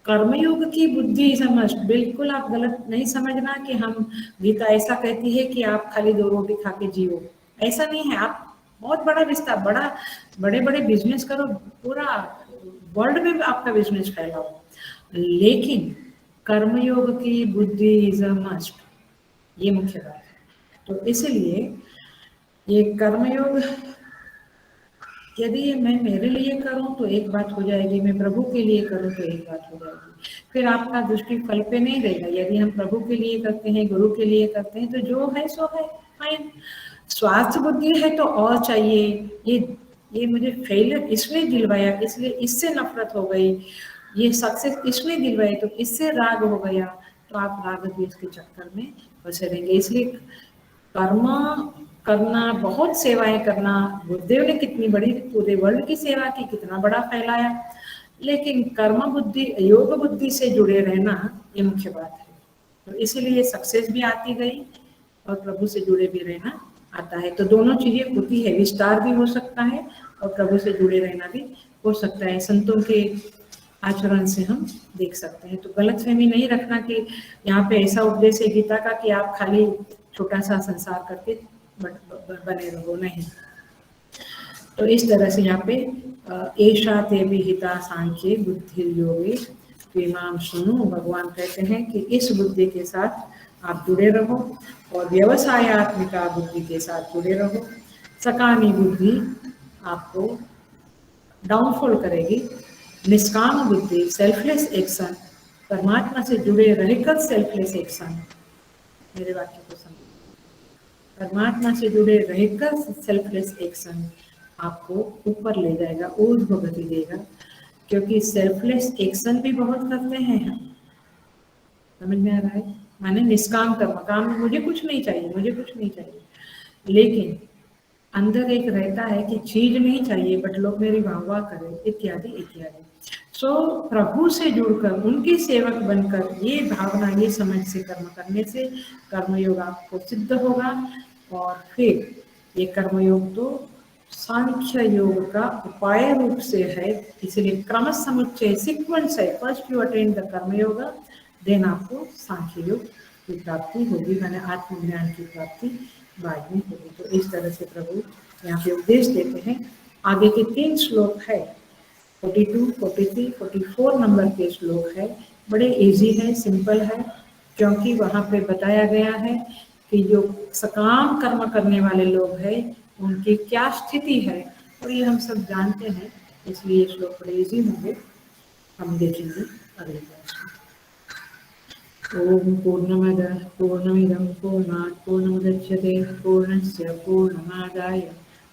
कर्मयोग की बुद्धि समझ, बिल्कुल आप गलत नहीं समझना कि हम, गीता ऐसा कहती है कि आप खाली 2 रोटी खा के जियो, ऐसा नहीं है। आप बहुत बड़ा विस्तार, बड़े बड़े बिजनेस करो, पूरा वर्ल्ड में आपका बिजनेस फैला हो, लेकिन कर्मयोग की बुद्धि इज अ मस्ट, ये मुख्य बात है। तो इसलिए ये कर्मयोग यदि मैं मेरे लिए करूं तो एक बात हो जाएगी, मैं प्रभु के लिए करूं तो एक बात हो जाएगी। फिर आपका दृष्टि फल पे नहीं रहेगा। यदि हम प्रभु के लिए करते हैं, गुरु के लिए करते हैं, तो जो है सो है, फाइन। स्वार्थ बुद्धि है तो और चाहिए, ये मुझे फेलियर इसने दिलवाया, इसलिए इससे नफरत हो गई, ये सक्सेस इसने दिलवाई तो इससे राग हो गया, तो आप राग द्वेष के चक्कर में फंसे रहेंगे। इसलिए कर्म करना, बहुत सेवाएं करना, गुरुदेव ने कितनी बड़ी पूरे वर्ल्ड की सेवा की, कितना बड़ा फैलाया, लेकिन कर्म बुद्धि, योग बुद्धि से जुड़े रहना ये मुख्य बात है। तो इसीलिए सक्सेस भी आती गई और प्रभु से जुड़े भी रहना आता है। तो दोनों चीजें होती है, विस्तार भी हो सकता है और प्रभु से जुड़े रहना भी हो सकता है। संतों के आचरण से हम देख सकते हैं। तो गलतफहमी नहीं रखना कि यहाँ पे ऐसा उपदेश है गीता का कि आप खाली छोटा सा संसार करके बने रहो, नहीं। तो इस तरह से यहाँ पे एषा ते विहिता सांख्ये बुद्धि योगे त्विमाम सुनो, भगवान कहते हैं कि इस बुद्धि के साथ आप जुड़े रहो और व्यवसायत्मिका बुद्धि के साथ जुड़े रहो। सकामी बुद्धि आपको डाउनफॉल करेगी, निष्काम बुद्धि सेल्फलेस एक्शन, परमात्मा से जुड़े रहकर सेल्फलेस एक्शन, मेरे वाक्य को समझो, परमात्मा से जुड़े रहकर सेल्फलेस एक्शन आपको ऊपर ले जाएगा, ऊर्ध्व गति देगा। क्योंकि सेल्फलेस एक्शन भी बहुत करते हैं हम, समझ में आ रहा है, माने निष्काम कर्म, काम मुझे कुछ नहीं चाहिए, मुझे कुछ नहीं चाहिए, लेकिन अंदर एक रहता है कि चीज नहीं चाहिए बट लोग मेरी वाह करें, इत्यादि इत्यादि। सो प्रभु से जुड़कर उनके सेवक बनकर ये भावना, ये समझ से कर्म करने से कर्मयोग आपको सिद्ध होगा। और फिर ये कर्मयोग तो सांख्य योग का उपाय रूप से है, इसलिए क्रम समुच्चय सीक्वेंस है। फर्स्ट यू अटेंड द कर्मयोग, देन आपको सांख्य योग की प्राप्ति होगी, मैंने आत्मज्ञान की प्राप्ति बाद में होगी। तो इस तरह से प्रभु यहाँ पे उपदेश देते हैं। आगे के 3 श्लोक है, 42, 43, 44 नंबर के श्लोक है। बड़े इजी है, सिंपल है, क्योंकि वहाँ पे बताया गया है कि जो सकाम कर्म करने वाले लोग हैं उनकी क्या स्थिति है, और ये हम सब जानते हैं, इसलिए श्लोक बड़े इजी होंगे। हम देखेंगे अगले क्लास में। ओम पूर्णमदः पूर्णमिदं पूर्णात् पूर्णमुदच्यते पूर्णस्य पूर्णमादाय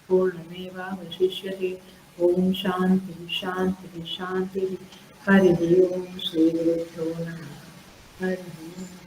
पूर्णमेवावशिष्यते। ओम शांति शांति शांति। हरि ओम। श्री गुरुभ्यो नमः। हरि ओम।